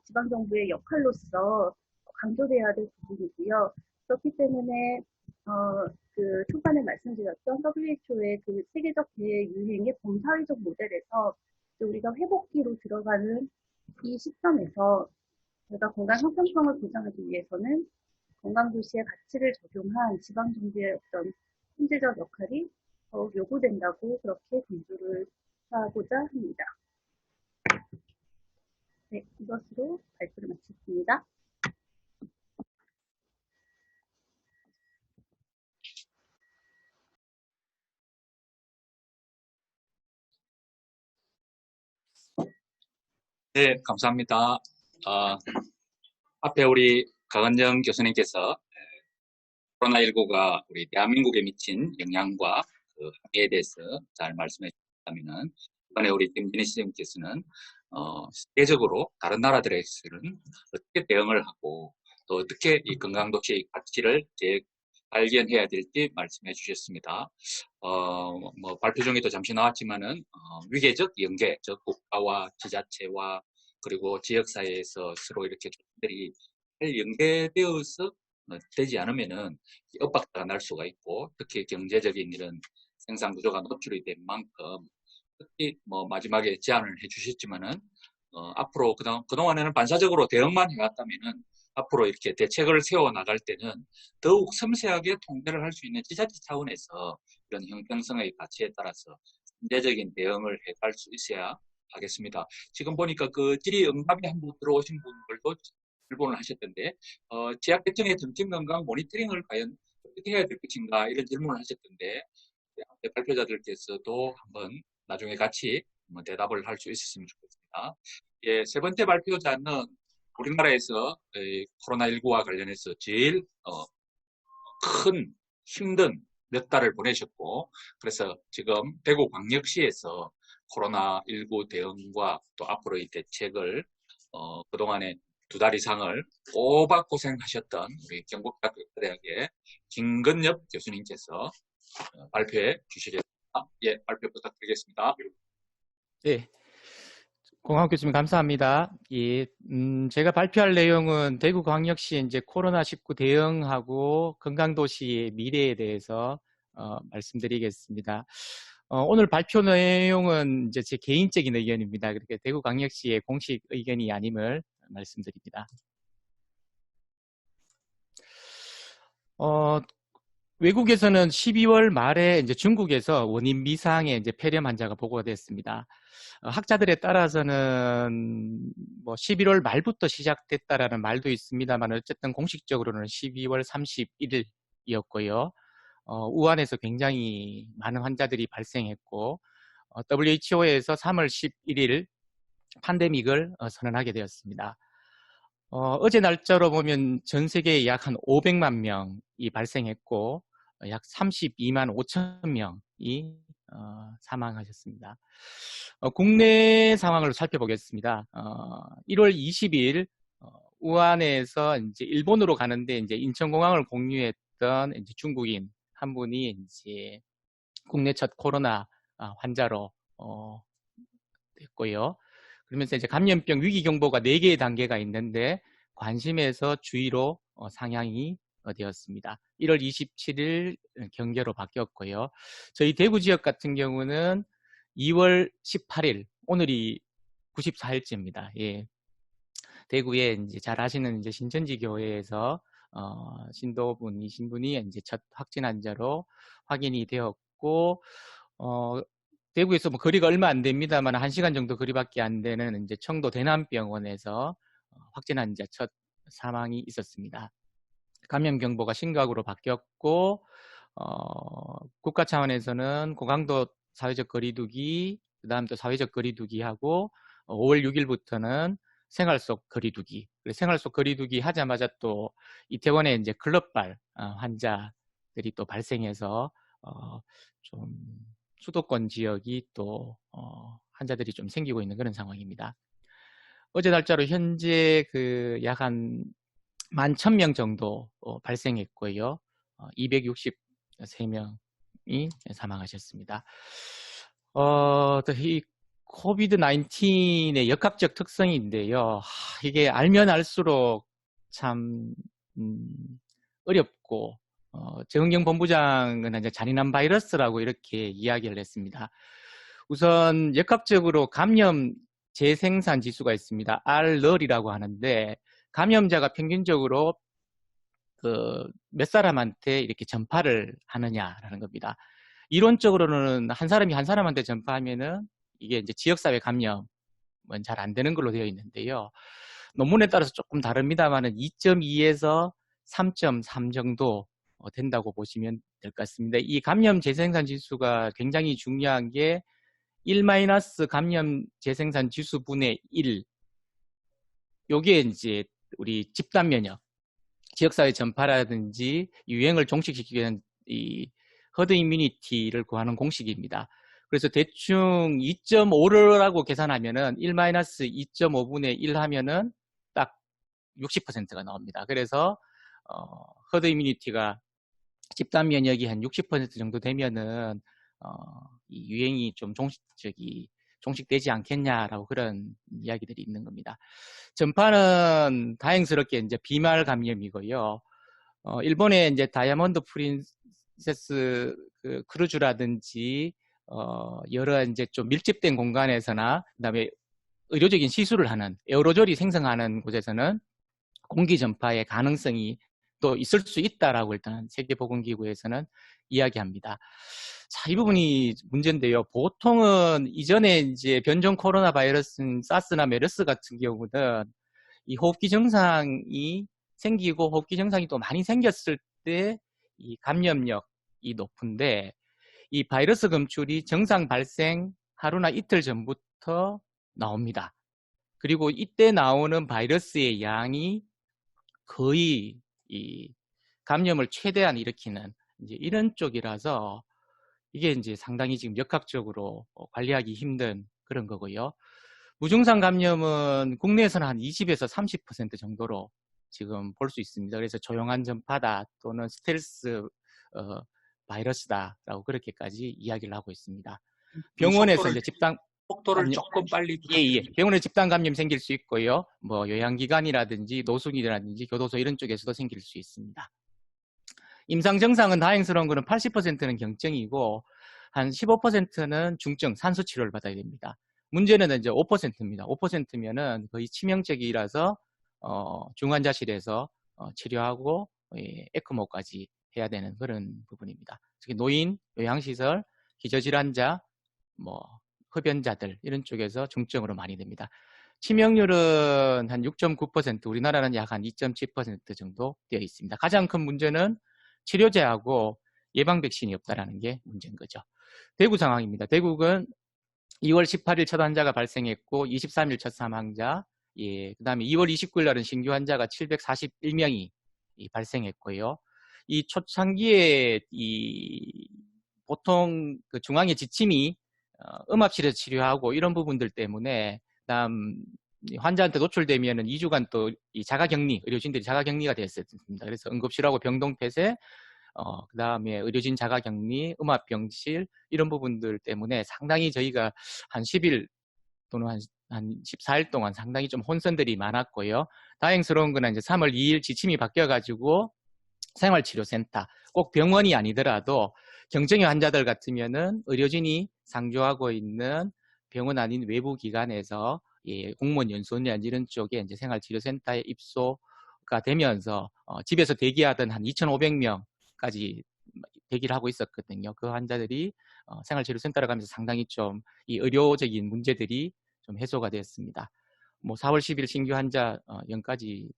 지방정부의 역할로서 강조돼야 될 부분이고요. 그렇기 때문에 그 초반에 말씀드렸던 WHO의 그 세계적 대유행의 범사회적 모델에서 우리가 회복기로 들어가는 이 시점에서 저희가 건강 형평성을 보장하기 위해서는 건강도시의 가치를 적용한 지방정부의 어떤 현재적 역할이 더욱 요구된다고 그렇게 강조를 하고자 합니다. 네, 이것으로 발표를 마쳤습니다. 네, 감사합니다. 앞에 우리 강은정 교수님께서 코로나19가 우리 대한민국에 미친 영향과 그 함의에 대해서 잘 말씀해 주셨다면은 이번에 우리 김진희 시장님께서는 세계적으로 다른 나라들에서는 어떻게 대응을 하고 또 어떻게 이 건강도시의 가치를 재발견해야 될지 말씀해 주셨습니다. 뭐 발표 중에도 잠시 나왔지만은 위계적 연계, 즉 국가와 지자체와 그리고 지역사회에서 서로 이렇게 조직들이 연계되어서 되지 않으면은 엇박자가 날 수가 있고 특히 경제적인 이런 생산 구조가 노출이 된 만큼 특히 뭐 마지막에 제안을 해주셨지만은 앞으로 그동안에는 반사적으로 대응만 해왔다면은 앞으로 이렇게 대책을 세워 나갈 때는 더욱 섬세하게 통제를 할 수 있는 지자체 차원에서 이런 형평성의 가치에 따라서 선제적인 대응을 해갈 수 있어야 하겠습니다. 지금 보니까 그 질의응답에 한번 들어오신 분들도 질문을 하셨던데 지역계층의 정신건강 모니터링을 과연 어떻게 해야 될 것인가 이런 질문을 하셨던데 발표자들께서도 한번 나중에 같이 대답을 할 수 있었으면 좋겠습니다. 예, 세 번째 발표자는 우리나라에서 코로나19와 관련해서 제일 큰 힘든 몇 달을 보내셨고 그래서 지금 대구광역시에서 코로나19 대응과 또 앞으로의 대책을 그동안에 2달 이상을 꼬박 고생하셨던 우리 경북대학교의 김건엽 교수님께서 발표해 주시겠습니다. 예, 발표 부탁드리겠습니다. 네, 공학 교수님 감사합니다. 예, 제가 발표할 내용은 대구광역시 이제 코로나19 대응하고 건강도시의 미래에 대해서 말씀드리겠습니다. 오늘 발표 내용은 이제 제 개인적인 의견입니다. 그렇게 대구광역시의 공식 의견이 아님을 말씀드립니다. 외국에서는 12월 말에 이제 중국에서 원인 미상의 이제 폐렴 환자가 보고가 됐습니다. 학자들에 따라서는 뭐 11월 말부터 시작됐다라는 말도 있습니다만 어쨌든 공식적으로는 12월 31일이었고요. 우한에서 굉장히 많은 환자들이 발생했고 WHO에서 3월 11일 팬데믹을 선언하게 되었습니다. 어제 날짜로 보면 전 세계에 약 한 500만 명이 발생했고 약 32만 5천 명이 사망하셨습니다. 국내 상황을 살펴보겠습니다. 1월 20일 우한에서 이제 일본으로 가는데 이제 인천공항을 공유했던 이제 중국인 한 분이 이제 국내 첫 코로나 환자로 됐고요. 그러면서 이제 감염병 위기 경보가 4개의 단계가 있는데 관심에서 주의로 상향이 되었습니다. 1월 27일 경계로 바뀌었고요. 저희 대구 지역 같은 경우는 2월 18일, 오늘이 94일째입니다. 예. 대구에 이제 잘 아시는 이제 신천지 교회에서 신도분이신 분이 이제 첫 확진 환자로 확인이 되었고, 대구에서 뭐 거리가 얼마 안 됩니다만 1시간 정도 거리밖에 안 되는 이제 청도 대남병원에서 확진 환자 첫 사망이 있었습니다. 감염 경보가 심각으로 바뀌었고 국가 차원에서는 고강도 사회적 거리두기, 그다음 또 사회적 거리두기하고 5월 6일부터는 생활 속 거리두기. 생활 속 거리두기 하자마자 또 이태원에 이제 클럽발 환자들이 또 발생해서 좀 수도권 지역이 또 환자들이 좀 생기고 있는 그런 상황입니다. 어제 날짜로 현재 그 약 한 11,000명 정도 발생했고요. 263명이 사망하셨습니다. 이 코비드 19의 역학적 특성인데요. 이게 알면 알수록 참 어렵고 정은경 본부장은 이제 잔인한 바이러스라고 이렇게 이야기를 했습니다. 우선 역학적으로 감염 재생산 지수가 있습니다. R널이라고 하는데 감염자가 평균적으로 몇 사람한테 이렇게 전파를 하느냐라는 겁니다. 이론적으로는 한 사람이 한 사람한테 전파하면은 이게 이제 지역사회 감염은 잘 안 되는 걸로 되어 있는데요. 논문에 따라서 조금 다릅니다만은 2.2에서 3.3 정도 된다고 보시면 될 것 같습니다. 이 감염 재생산 지수가 굉장히 중요한 게 1- 감염 재생산 지수 분의 1. 요게 이제 우리 집단 면역, 지역사회 전파라든지 유행을 종식시키기 위한 이 허드 이뮤니티를 구하는 공식입니다. 그래서 대충 2.5라고 계산하면은 1- 2.5분의 1 하면은 딱 60%가 나옵니다. 그래서 허드 이뮤니티가 집단 면역이 한 60% 정도 되면은 이 유행이 좀 종식되지 않겠냐라고 그런 이야기들이 있는 겁니다. 전파는 다행스럽게 이제 비말 감염이고요. 일본의 이제 다이아몬드 프린세스 크루즈라든지 여러 이제 좀 밀집된 공간에서나 그다음에 의료적인 시술을 하는 에어로졸이 생성하는 곳에서는 공기 전파의 가능성이 또 있을 수 있다라고 일단 세계보건기구에서는 이야기합니다. 자, 이 부분이 문제인데요. 보통은 이전에 이제 변종 코로나 바이러스인 사스나 메르스 같은 경우는 이 호흡기 증상이 생기고 호흡기 증상이 또 많이 생겼을 때 이 감염력이 높은데 이 바이러스 검출이 증상 발생 하루나 이틀 전부터 나옵니다. 그리고 이때 나오는 바이러스의 양이 거의 이 감염을 최대한 일으키는 이제 이런 쪽이라서 이게 이제 상당히 지금 역학적으로 관리하기 힘든 그런 거고요. 무증상 감염은 국내에서는 한 20에서 30% 정도로 지금 볼 수 있습니다. 그래서 조용한 전파다 또는 스텔스 바이러스다라고 그렇게까지 이야기를 하고 있습니다. 병원에서 이제 집단 속도를 감염, 조금 빨리 예. 병원에 집단 감염 생길 수 있고요. 뭐 요양기관이라든지 노숙이라든지 교도소 이런 쪽에서도 생길 수 있습니다. 임상 증상은 다행스러운 거는 80%는 경증이고 한 15%는 중증 산수 치료를 받아야 됩니다. 문제는 이제 5%입니다. 5%면은 거의 치명적이라서 중환자실에서 치료하고 에크모까지 해야 되는 그런 부분입니다. 특히 노인, 요양시설, 기저질환자, 뭐 흡연자들 이런 쪽에서 중증으로 많이 됩니다. 치명률은 한 6.9%, 우리나라는 약 한 2.7% 정도 되어 있습니다. 가장 큰 문제는 치료제하고 예방 백신이 없다라는 게 문제인 거죠. 대구 상황입니다. 대구는 2월 18일 첫 환자가 발생했고 23일 첫 사망자, 그 다음에 2월 29일 날은 신규 환자가 741명이 발생했고요. 이 초창기에 보통 그 중앙의 지침이 음압실에서 치료하고 이런 부분들 때문에 그다음 환자한테 노출되면은 2주간 또 이 자가격리, 의료진들이 자가격리가 됐었습니다. 그래서 응급실하고 병동폐쇄, 그 다음에 의료진 자가격리, 음압병실 이런 부분들 때문에 상당히 저희가 한 10일 또는 한 14일 동안 상당히 좀 혼선들이 많았고요. 다행스러운 건 이제 3월 2일 지침이 바뀌어가지고 생활치료센터, 꼭 병원이 아니더라도 경증의 환자들 같으면은 의료진이 상주하고 있는 병원 아닌 외부 기관에서 공무원 연수원이나 이런 쪽에 이제 생활치료센터에 입소가 되면서 집에서 대기하던 한 2,500명까지 대기를 하고 있었거든요. 그 환자들이 생활치료센터로 가면서 상당히 좀 이 의료적인 문제들이 좀 해소가 됐습니다. 뭐 4월 10일 신규 환자 0까지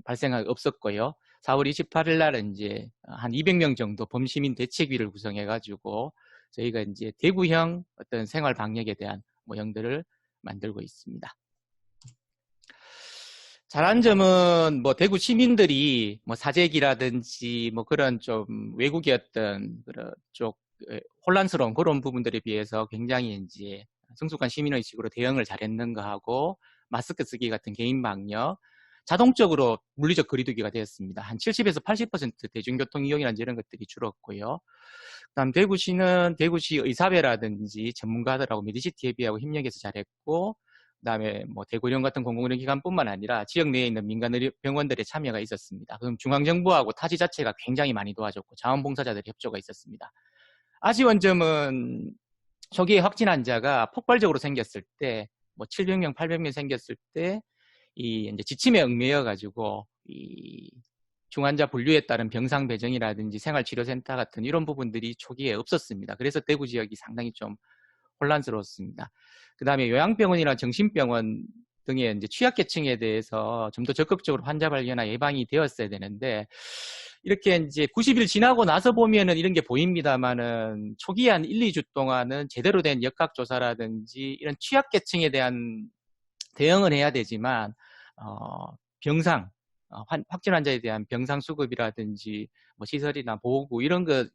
발생이 없었고요. 4월 28일 날은 이제 한 200명 정도 범시민 대책위를 구성해가지고 저희가 이제 대구형 어떤 생활 방역에 대한 모형들을 만들고 있습니다. 잘한 점은 뭐 대구 시민들이 뭐 사재기라든지 뭐 그런 좀 외국의 어떤 그런 쪽 혼란스러운 그런 부분들에 비해서 굉장히 이제 성숙한 시민의식으로 대응을 잘했는 거하고 마스크 쓰기 같은 개인 방역, 자동적으로 물리적 거리두기가 되었습니다. 한 70에서 80% 대중교통 이용이라든지 이런 것들이 줄었고요. 그다음 대구시는 대구시 의사회라든지 전문가들하고 메디시티 협의하고 협력해서 잘했고, 그다음에 뭐 대구의료원 같은 공공의료기관뿐만 아니라 지역 내에 있는 민간 병원들의 참여가 있었습니다. 그럼 중앙정부하고 타지자체가 굉장히 많이 도와줬고 자원봉사자들의 협조가 있었습니다. 아쉬운 점은 초기에 확진 환자가 폭발적으로 생겼을 때, 뭐 700명, 800명 생겼을 때 이제 지침에 얽매여가지고 이 중환자 분류에 따른 병상 배정이라든지 생활치료센터 같은 이런 부분들이 초기에 없었습니다. 그래서 대구 지역이 상당히 좀 혼란스러웠습니다. 그 다음에 요양병원이나 정신병원 등의 이제 취약계층에 대해서 좀 더 적극적으로 환자 발견이나 예방이 되었어야 되는데, 이렇게 이제 90일 지나고 나서 보면은 이런 게 보입니다만은 초기에 한 1, 2주 동안은 제대로 된 역학조사라든지 이런 취약계층에 대한 대응을 해야 되지만, 병상, 확진 환자에 대한 병상 수급이라든지 뭐 시설이나 보호구 이런 것에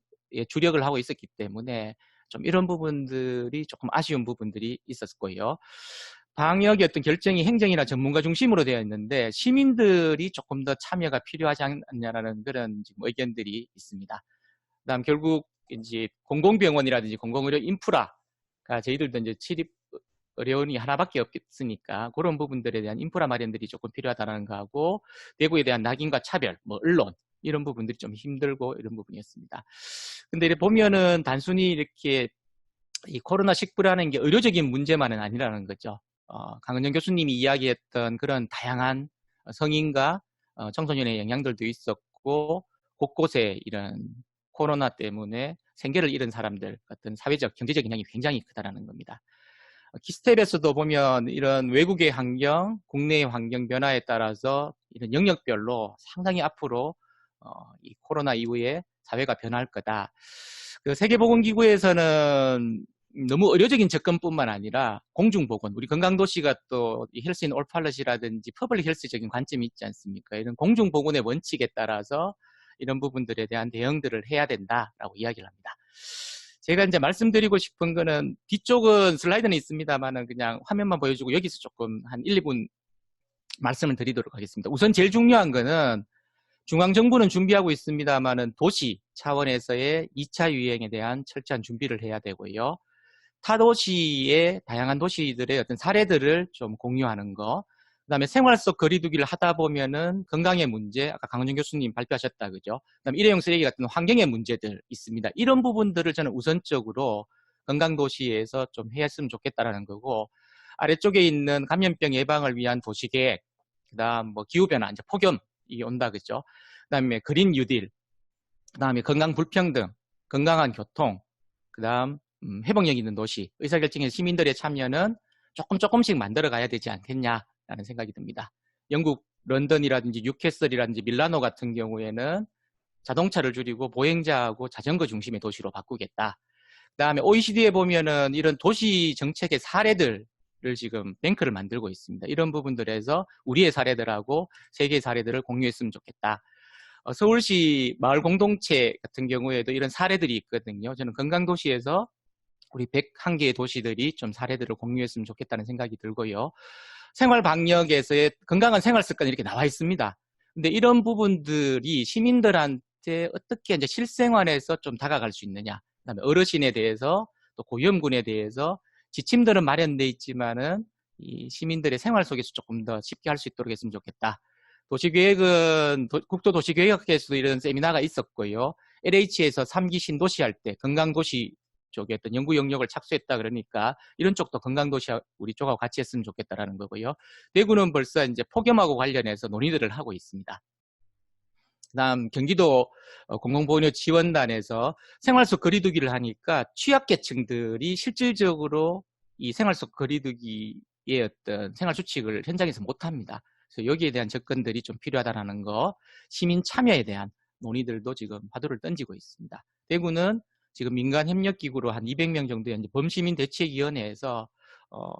주력을 하고 있었기 때문에 좀 이런 부분들이 조금 아쉬운 부분들이 있었고요. 방역의 어떤 결정이 행정이나 전문가 중심으로 되어 있는데 시민들이 조금 더 참여가 필요하지 않냐라는 그런 지금 의견들이 있습니다. 그다음 결국 이제 공공병원이라든지 공공의료 인프라가 저희들도 이제 치립 의료원이 하나밖에 없으니까 그런 부분들에 대한 인프라 마련들이 조금 필요하다는 거하고, 대구에 대한 낙인과 차별, 뭐 언론 이런 부분들이 좀 힘들고 이런 부분이었습니다. 근데 이렇게 보면은 단순히 이렇게 이 코로나19라는 게 의료적인 문제만은 아니라는 거죠. 강은정 교수님이 이야기했던 그런 다양한 성인과 청소년의 영향들도 있었고, 곳곳에 이런 코로나 때문에 생계를 잃은 사람들 같은 사회적, 경제적 영향이 굉장히 크다라는 겁니다. 키스텝에서도 보면 이런 외국의 환경, 국내의 환경 변화에 따라서 이런 영역별로 상당히 앞으로 이 코로나 이후에 사회가 변할 거다. 그 세계보건기구에서는 너무 의료적인 접근뿐만 아니라 공중보건, 우리 건강도시가 또 헬스 인 올 팔럿이라든지 퍼블릭 헬스적인 관점이 있지 않습니까? 이런 공중보건의 원칙에 따라서 이런 부분들에 대한 대응들을 해야 된다라고 이야기를 합니다. 제가 이제 말씀드리고 싶은 거는 뒤쪽은 슬라이드는 있습니다만은 그냥 화면만 보여주고 여기서 조금 한 1, 2분 말씀을 드리도록 하겠습니다. 우선 제일 중요한 거는 중앙정부는 준비하고 있습니다만은 도시 차원에서의 2차 유행에 대한 철저한 준비를 해야 되고요. 타 도시의 다양한 도시들의 어떤 사례들을 좀 공유하는 거, 그다음에 생활 속 거리두기를 하다 보면은 건강의 문제, 아까 강은정 교수님 발표하셨다 그죠? 그다음에 일회용 쓰레기 같은 환경의 문제들 있습니다. 이런 부분들을 저는 우선적으로 건강도시에서 좀 했으면 좋겠다라는 거고, 아래쪽에 있는 감염병 예방을 위한 도시계획, 그다음 뭐 기후변화, 이제 폭염이 온다 그죠? 그다음에 그린 뉴딜, 그다음에 건강 불평등, 건강한 교통, 그다음 회복력 있는 도시, 의사결정에 시민들의 참여는 조금씩 만들어 가야 되지 않겠냐라는 생각이 듭니다. 영국 런던이라든지 뉴캐슬이라든지 밀라노 같은 경우에는 자동차를 줄이고 보행자하고 자전거 중심의 도시로 바꾸겠다. 그다음에 OECD에 보면은 이런 도시 정책의 사례들을 지금 뱅크를 만들고 있습니다. 이런 부분들에서 우리의 사례들하고 세계의 사례들을 공유했으면 좋겠다. 서울시 마을 공동체 같은 경우에도 이런 사례들이 있거든요. 저는 건강도시에서 우리 101개의 도시들이 좀 사례들을 공유했으면 좋겠다는 생각이 들고요. 생활방역에서의 건강한 생활습관이 이렇게 나와 있습니다. 근데 이런 부분들이 시민들한테 어떻게 이제 실생활에서 좀 다가갈 수 있느냐. 그다음에 어르신에 대해서 또 고위험군에 대해서 지침들은 마련돼 있지만은 이 시민들의 생활 속에서 조금 더 쉽게 할 수 있도록 했으면 좋겠다. 도시계획은 국토도시계획학회에서도 이런 세미나가 있었고요. LH에서 3기 신도시 할 때 건강도시 쪽에 어떤 연구 영역을 착수했다 그러니까 이런 쪽도 건강도시 우리 쪽하고 같이 했으면 좋겠다라는 거고요. 대구는 벌써 이제 폭염하고 관련해서 논의들을 하고 있습니다. 그다음 경기도 공공보건료 지원단에서 생활 속 거리두기를 하니까 취약계층들이 실질적으로 이 생활 속 거리두기의 어떤 생활 수칙을 현장에서 못합니다. 그래서 여기에 대한 접근들이 좀 필요하다는 거, 시민 참여에 대한 논의들도 지금 화두를 던지고 있습니다. 대구는 지금 민간 협력기구로 한 200명 정도의 범시민대책위원회에서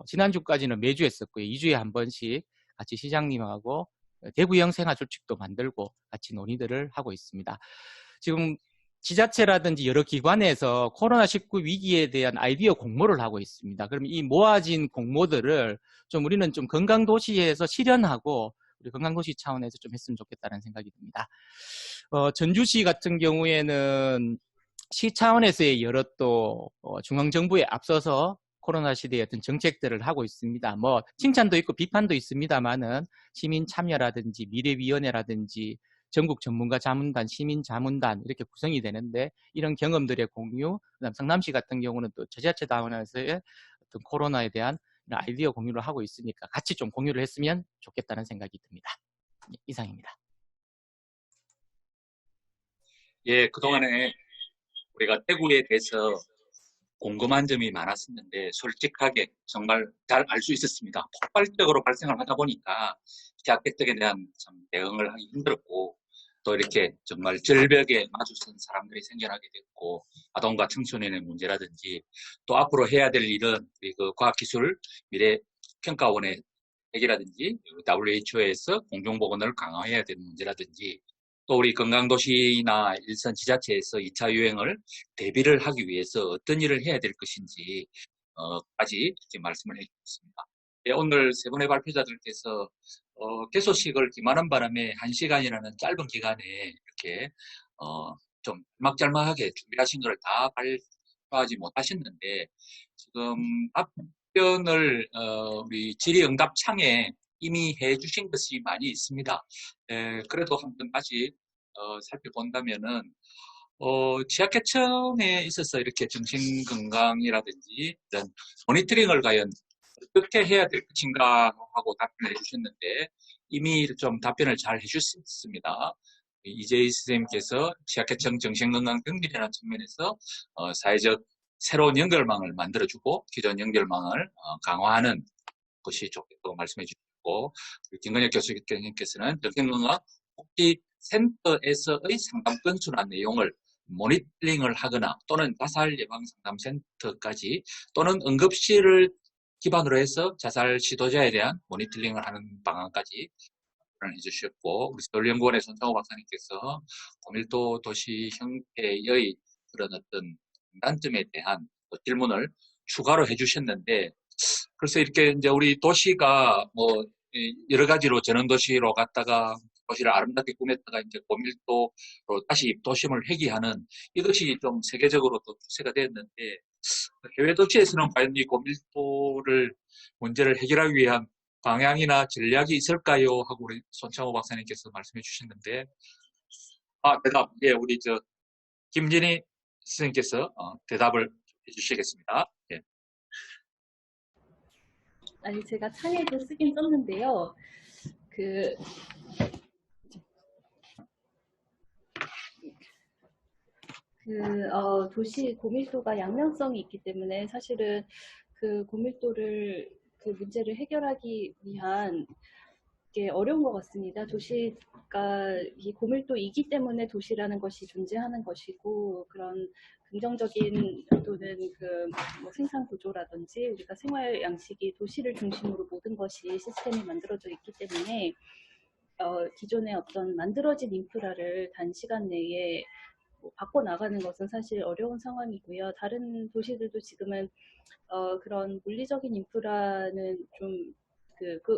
지난주까지는 매주 했었고요. 2주에 한 번씩 같이 시장님하고 대구형 생활수칙도 만들고 같이 논의들을 하고 있습니다. 지금 지자체라든지 여러 기관에서 코로나19 위기에 대한 아이디어 공모를 하고 있습니다. 그럼 이 모아진 공모들을 좀 우리는 좀 건강도시에서 실현하고 우리 건강도시 차원에서 좀 했으면 좋겠다는 생각이 듭니다. 전주시 같은 경우에는 시 차원에서의 여러 또 중앙정부에 앞서서 코로나 시대의 어떤 정책들을 하고 있습니다. 뭐 칭찬도 있고 비판도 있습니다만은 시민 참여라든지 미래위원회라든지 전국 전문가 자문단, 시민 자문단 이렇게 구성이 되는데 이런 경험들의 공유, 그다음 성남시 같은 경우는 또 지자체 차원에서의 어떤 코로나에 대한 아이디어 공유를 하고 있으니까 같이 좀 공유를 했으면 좋겠다는 생각이 듭니다. 이상입니다. 예, 그동안에 우리가 대구에 대해서 궁금한 점이 많았었는데 솔직하게 정말 잘 알 수 있었습니다. 폭발적으로 발생을 하다 보니까 취약계층에 대한 참 대응을 하기 힘들었고 또 이렇게 정말 절벽에 마주선 사람들이 생겨나게 됐고 아동과 청소년의 문제라든지 또 앞으로 해야 될 일은 그 과학기술 미래평가원의 핵이라든지 WHO에서 공중보건을 강화해야 되는 문제라든지 또 우리 건강도시나 일선 지자체에서 2차 유행을 대비를 하기 위해서 어떤 일을 해야 될 것인지 까지 말씀을 해주셨습니다. 네, 오늘 세 분의 발표자들께서 개소식을 기만한 바람에 1시간이라는 짧은 기간에 이렇게 좀 짤막짤막하게 준비하신 것을 다 발표하지 못하셨는데 지금 답변을 우리 질의응답 창에 이미 해주신 것이 많이 있습니다. 그래도 한번 다시 살펴본다면은 취약계층에 있어서 이렇게 정신건강이라든지 이런 모니터링을 과연 어떻게 해야 될 것인가 하고 답변을 해주셨는데 이미 좀 답변을 잘 해주셨습니다. 이재희 선생님께서 취약계층 정신건강 병리라는 측면에서 사회적 새로운 연결망을 만들어주고 기존 연결망을 강화하는 것이 좋겠다고 말씀해 주셨고 김건혁 교수님께서는 정신건강 복지센터에서의 상담 건수나 내용을 모니터링을 하거나 또는 자살 예방 상담센터까지 또는 응급실을 기반으로 해서 자살 시도자에 대한 모니터링을 하는 방안까지 답변을 해주셨고 우리 서울연구원의 손창호 박사님께서 고밀도 도시 형태의 그런 어떤 단점에 대한 질문을 추가로 해주셨는데 그래서 이렇게 이제 우리 도시가 뭐 여러 가지로 전원도시로 갔다가 도시를 아름답게 꾸몄다가 이제 고밀도로 다시 도심을 회귀하는 이것이 좀 세계적으로 또 추세가 되었는데 해외 도시에서는 과연 이 고밀도를 문제를 해결하기 위한 방향이나 전략이 있을까요? 하고 우리 손창호 박사님께서 말씀해 주셨는데 대답 우리 김진희 선생님께서 대답을 해주시겠습니다. 예. 아니 제가 창에도 쓰긴 썼는데요. 도시 고밀도가 양면성이 있기 때문에 사실은 그 고밀도를, 그 문제를 해결하기 위한 게 어려운 것 같습니다. 도시가 이 고밀도이기 때문에 도시라는 것이 존재하는 것이고, 그런 긍정적인 또는 뭐 생산 구조라든지 우리가 생활 양식이 도시를 중심으로 모든 것이 시스템이 만들어져 있기 때문에 기존의 어떤 만들어진 인프라를 단시간 내에 바꿔나가는 것은 사실 어려운 상황이고요. 다른 도시들도 지금은 그런 물리적인 인프라는 좀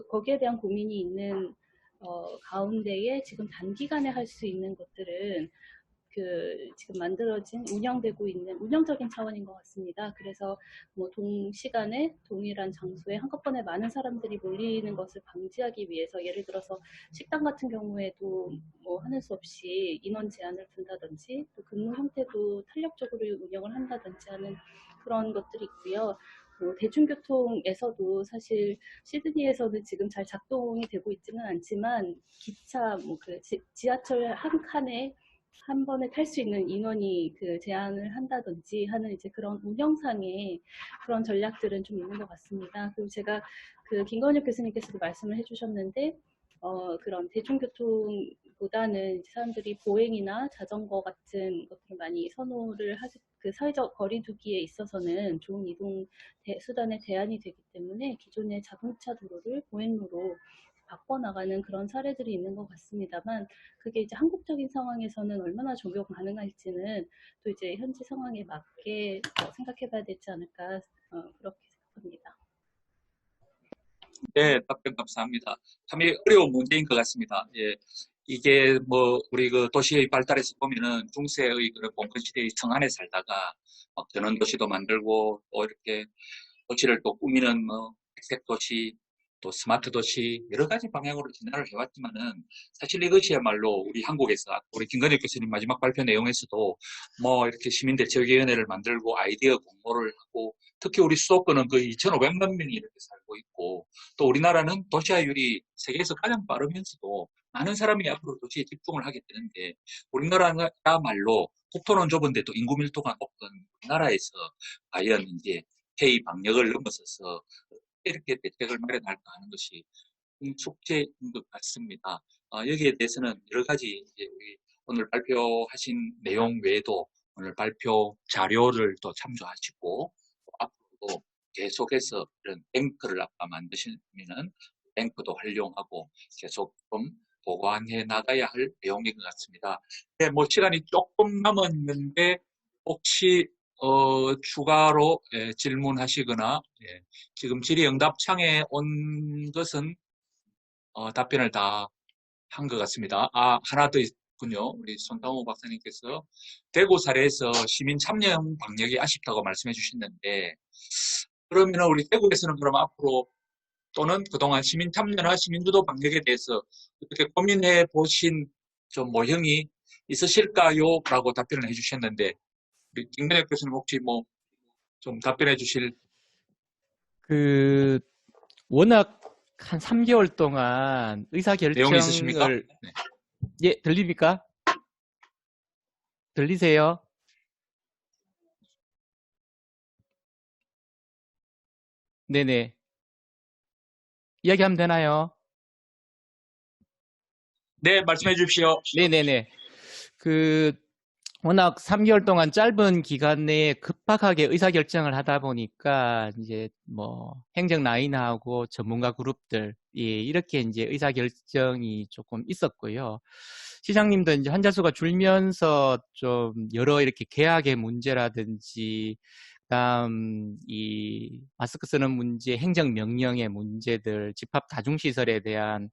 거기에 대한 고민이 있는 가운데에 지금 단기간에 할 수 있는 것들은 지금 만들어진 운영되고 있는 운영적인 차원인 것 같습니다. 그래서 뭐 동시간에 동일한 장소에 한꺼번에 많은 사람들이 몰리는 것을 방지하기 위해서 예를 들어서 식당 같은 경우에도 뭐 하는 수 없이 인원 제한을 둔다든지 또 근무 형태도 탄력적으로 운영을 한다든지 하는 그런 것들이 있고요. 대중교통에서도 사실 시드니에서는 지금 잘 작동이 되고 있지는 않지만 기차 지하철 한 칸에 한 번에 탈 수 있는 인원이 제한을 한다든지 하는 이제 그런 운영상의 그런 전략들은 좀 있는 것 같습니다. 그리고 제가 김건혁 교수님께서도 말씀을 해주셨는데 그런 대중교통보다는 사람들이 보행이나 자전거 같은 것들을 많이 선호를 하기, 사회적 거리두기에 있어서는 좋은 이동 수단의 대안이 되기 때문에 기존의 자동차 도로를 보행로로 바꿔나가는 그런 사례들이 있는 것 같습니다만 그게 이제 한국적인 상황에서는 얼마나 적용 가능할지는 또 이제 현지 상황에 맞게 생각해봐야 되지 않을까 그렇게 생각합니다. 네, 답변 감사합니다. 참 어려운 문제인 것 같습니다. 예, 이게 뭐 우리 그 도시의 발달에서 보면은 중세의 그런 봉건 시대의 성 안에 살다가 막 전원 도시도 만들고 또 이렇게 도시를 또 꾸미는 뭐 백색 도시 또 스마트 도시 여러 가지 방향으로 진화를 해왔지만은 사실 이것이야말로 우리 한국에서 우리 김건희 교수님 마지막 발표 내용에서도 뭐 이렇게 시민대책위원회를 만들고 아이디어 공모를 하고 특히 우리 수도권은 거의 2,500만 명이 이렇게 살고 있고 또 우리나라는 도시화율이 세계에서 가장 빠르면서도 많은 사람이 앞으로 도시에 집중을 하게 되는데 우리나라야말로 국토는 좁은데 또 인구 밀도가 높은 우리나라에서 과연 이제 K 방역을 넘어서서 이렇게 대책을 마련할까 하는 것이 숙제인 것 같습니다. 여기에 대해서는 여러 가지 이제 우리 오늘 발표하신 내용 외에도 오늘 발표 자료를 또 참조하시고 또 앞으로도 계속해서 이런 뱅크를 아까 만드시면은 뱅크도 활용하고 계속 좀 보완해 나가야 할 내용인 것 같습니다. 네, 뭐 시간이 조금 남았는데 혹시 추가로 질문하시거나 지금 질의응답창에 온 것은 답변을 다 한 것 같습니다. 하나 더 있군요. 우리 손상호 박사님께서 대구 사례에서 시민 참여 방역이 아쉽다고 말씀해 주셨는데 그러면 우리 대구에서는 그럼 앞으로 또는 그동안 시민 참여나 시민주도 방역에 대해서 어떻게 고민해 보신 좀 모형이 있으실까요? 라고 답변을 해 주셨는데 우리 김건혁 교수님 혹시 뭐 좀 답변해 주실 워낙 한 3개월 동안 내용이 있으십니까? 의사결정을, 네. 예, 들립니까? 들리세요? 네네. 이야기하면 되나요? 네, 말씀해 주십시오. 네네네. 워낙 3개월 동안 짧은 기간 내에 급박하게 의사결정을 하다 보니까 이제 뭐 행정 라인하고 전문가 그룹들 이렇게 이제 의사결정이 조금 있었고요. 시장님도 이제 환자 수가 줄면서 좀 여러 이렇게 계약의 문제라든지 그다음 이 마스크 쓰는 문제, 행정 명령의 문제들, 집합 다중시설에 대한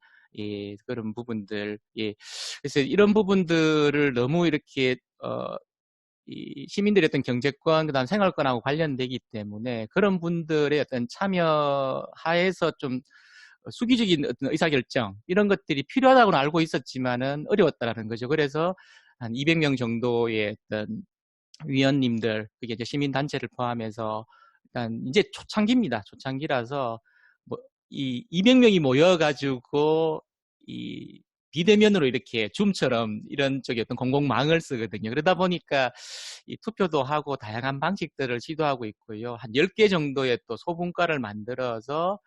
그런 부분들, 그래서 이런 부분들을 너무 이렇게 이 시민들의 어떤 경제권, 그다음 생활권하고 관련되기 때문에 그런 분들의 어떤 참여 하에서 좀 수기적인 어떤 의사결정 이런 것들이 필요하다고는 알고 있었지만은 어려웠다라는 거죠. 그래서 한 200명 정도의 어떤 위원님들, 그게 이제 시민단체를 포함해서 일단 이제 초창기입니다. 초창기라서 뭐 이 200명이 모여가지고 이 비대면으로 이렇게 줌처럼 이런 쪽에 어떤 공공망을 쓰거든요. 그러다 보니까 이 투표도 하고 다양한 방식들을 시도하고 있고요. 한 10개 정도의 또 소분과를 만들어서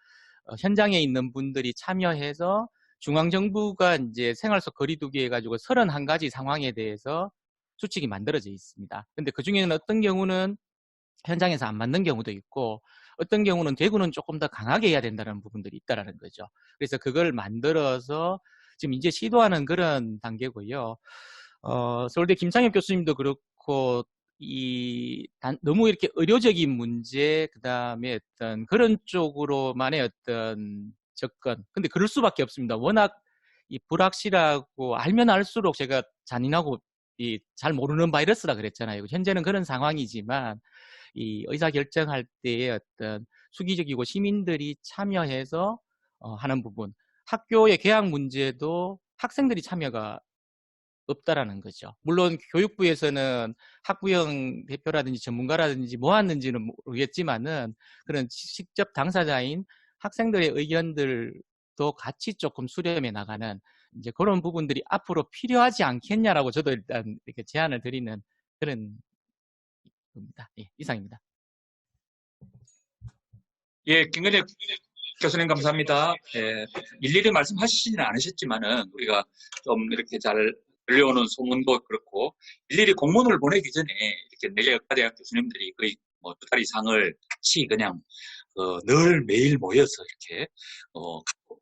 현장에 있는 분들이 참여해서 중앙정부가 이제 생활 속 거리두기 해가지고 31가지 상황에 대해서 수칙이 만들어져 있습니다. 근데 그 중에는 어떤 경우는 현장에서 안 맞는 경우도 있고 어떤 경우는 대구는 조금 더 강하게 해야 된다는 부분들이 있다라는 거죠. 그래서 그걸 만들어서 지금 이제 시도하는 그런 단계고요. 서울대 김창엽 교수님도 그렇고 너무 이렇게 의료적인 문제 그다음에 어떤 그런 쪽으로만의 어떤 접근. 근데 그럴 수밖에 없습니다. 워낙 이 불확실하고 알면 알수록 제가 잔인하고 잘 모르는 바이러스라 그랬잖아요. 현재는 그런 상황이지만 이 의사 결정할 때의 어떤 수기적이고 시민들이 참여해서 하는 부분. 학교의 개학 문제도 학생들이 참여가 없다라는 거죠. 물론 교육부에서는 학부형 대표라든지 전문가라든지 모았는지는 모르겠지만은 그런 직접 당사자인 학생들의 의견들도 같이 조금 수렴해 나가는 이제 그런 부분들이 앞으로 필요하지 않겠냐라고 저도 일단 이렇게 제안을 드리는 그런 겁니다. 예, 이상입니다. 예, 김근혜 교수님 감사합니다. 예, 일일이 말씀하시지는 않으셨지만은 우리가 좀 이렇게 잘 들려오는 소문도 그렇고 일일이 공문을 보내기 전에 이렇게 4개 의과대학 교수님들이 거의 뭐 2달 이상을 같이 그냥 늘 매일 모여서 이렇게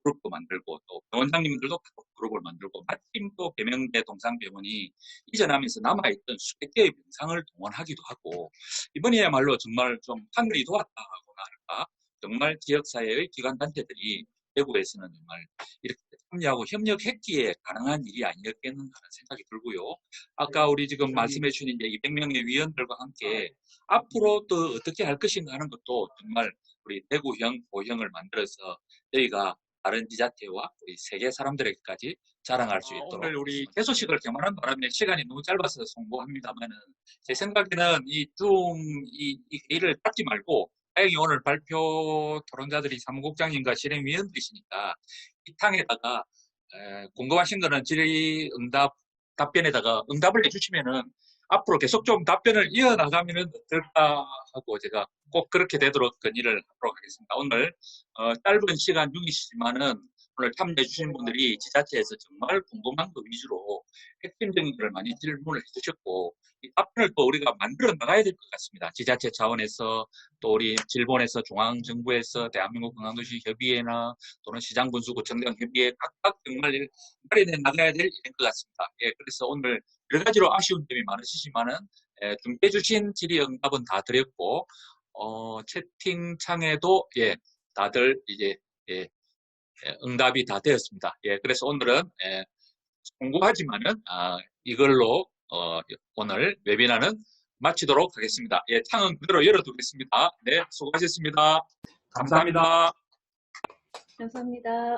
그룹도 만들고 또 원장님들도 그룹을 만들고 마침 또 계명대 동상병원이 이전하면서 남아있던 수백 개의 병상을 동원하기도 하고 이번에야말로 정말 좀 하늘이 도왔다고 할까 정말 지역사회의 기관단체들이 대구에서는 정말 이렇게 참여하고 협력했기에 가능한 일이 아니었겠는가 하는 생각이 들고요. 아까 우리 지금 말씀해 주신 이제 200명의 위원들과 함께 앞으로 또 어떻게 할 것인가 하는 것도 정말 우리 대구형, 고형을 만들어서 저희가 다른 지자체와 우리 세계 사람들에게까지 자랑할 수 있도록 오늘 우리 개소식을 개최하는 바람에 시간이 너무 짧아서 송구합니다만은 제 생각에는 이 회의를 갖지 말고 다행히 오늘 발표 토론자들이 사무국장님과 실행위원들이시니까 이 탕에다가 궁금하신 거는 질의응답 답변에다가 응답을 해주시면은 앞으로 계속 좀 답변을 이어나가면 어떨까 하고 제가 꼭 그렇게 되도록 건의를 하도록 하겠습니다. 오늘 짧은 시간 중이시지만은 오늘 참여해주신 분들이 지자체에서 정말 궁금한 거 위주로 핵심적인 걸 많이 질문을 해주셨고 이 답변을 또 우리가 만들어 나가야 될 것 같습니다. 지자체 차원에서 또 우리 질본에서 중앙정부에서 대한민국 관광도시협의회나 또는 시장군수구청장 협의회 각각 정말 마련해 나가야 될 일인 것 같습니다. 예, 그래서 오늘 여러 가지로 아쉬운 점이 많으시지만은 준비해 주신 질의응답은 다 드렸고 채팅창에도 예 다들 이제 응답이 다 되었습니다. 예, 그래서 오늘은 궁금하지만은 이걸로 오늘 웨비나는 마치도록 하겠습니다. 예, 창은 그대로 열어두겠습니다. 네, 수고하셨습니다. 감사합니다. 감사합니다.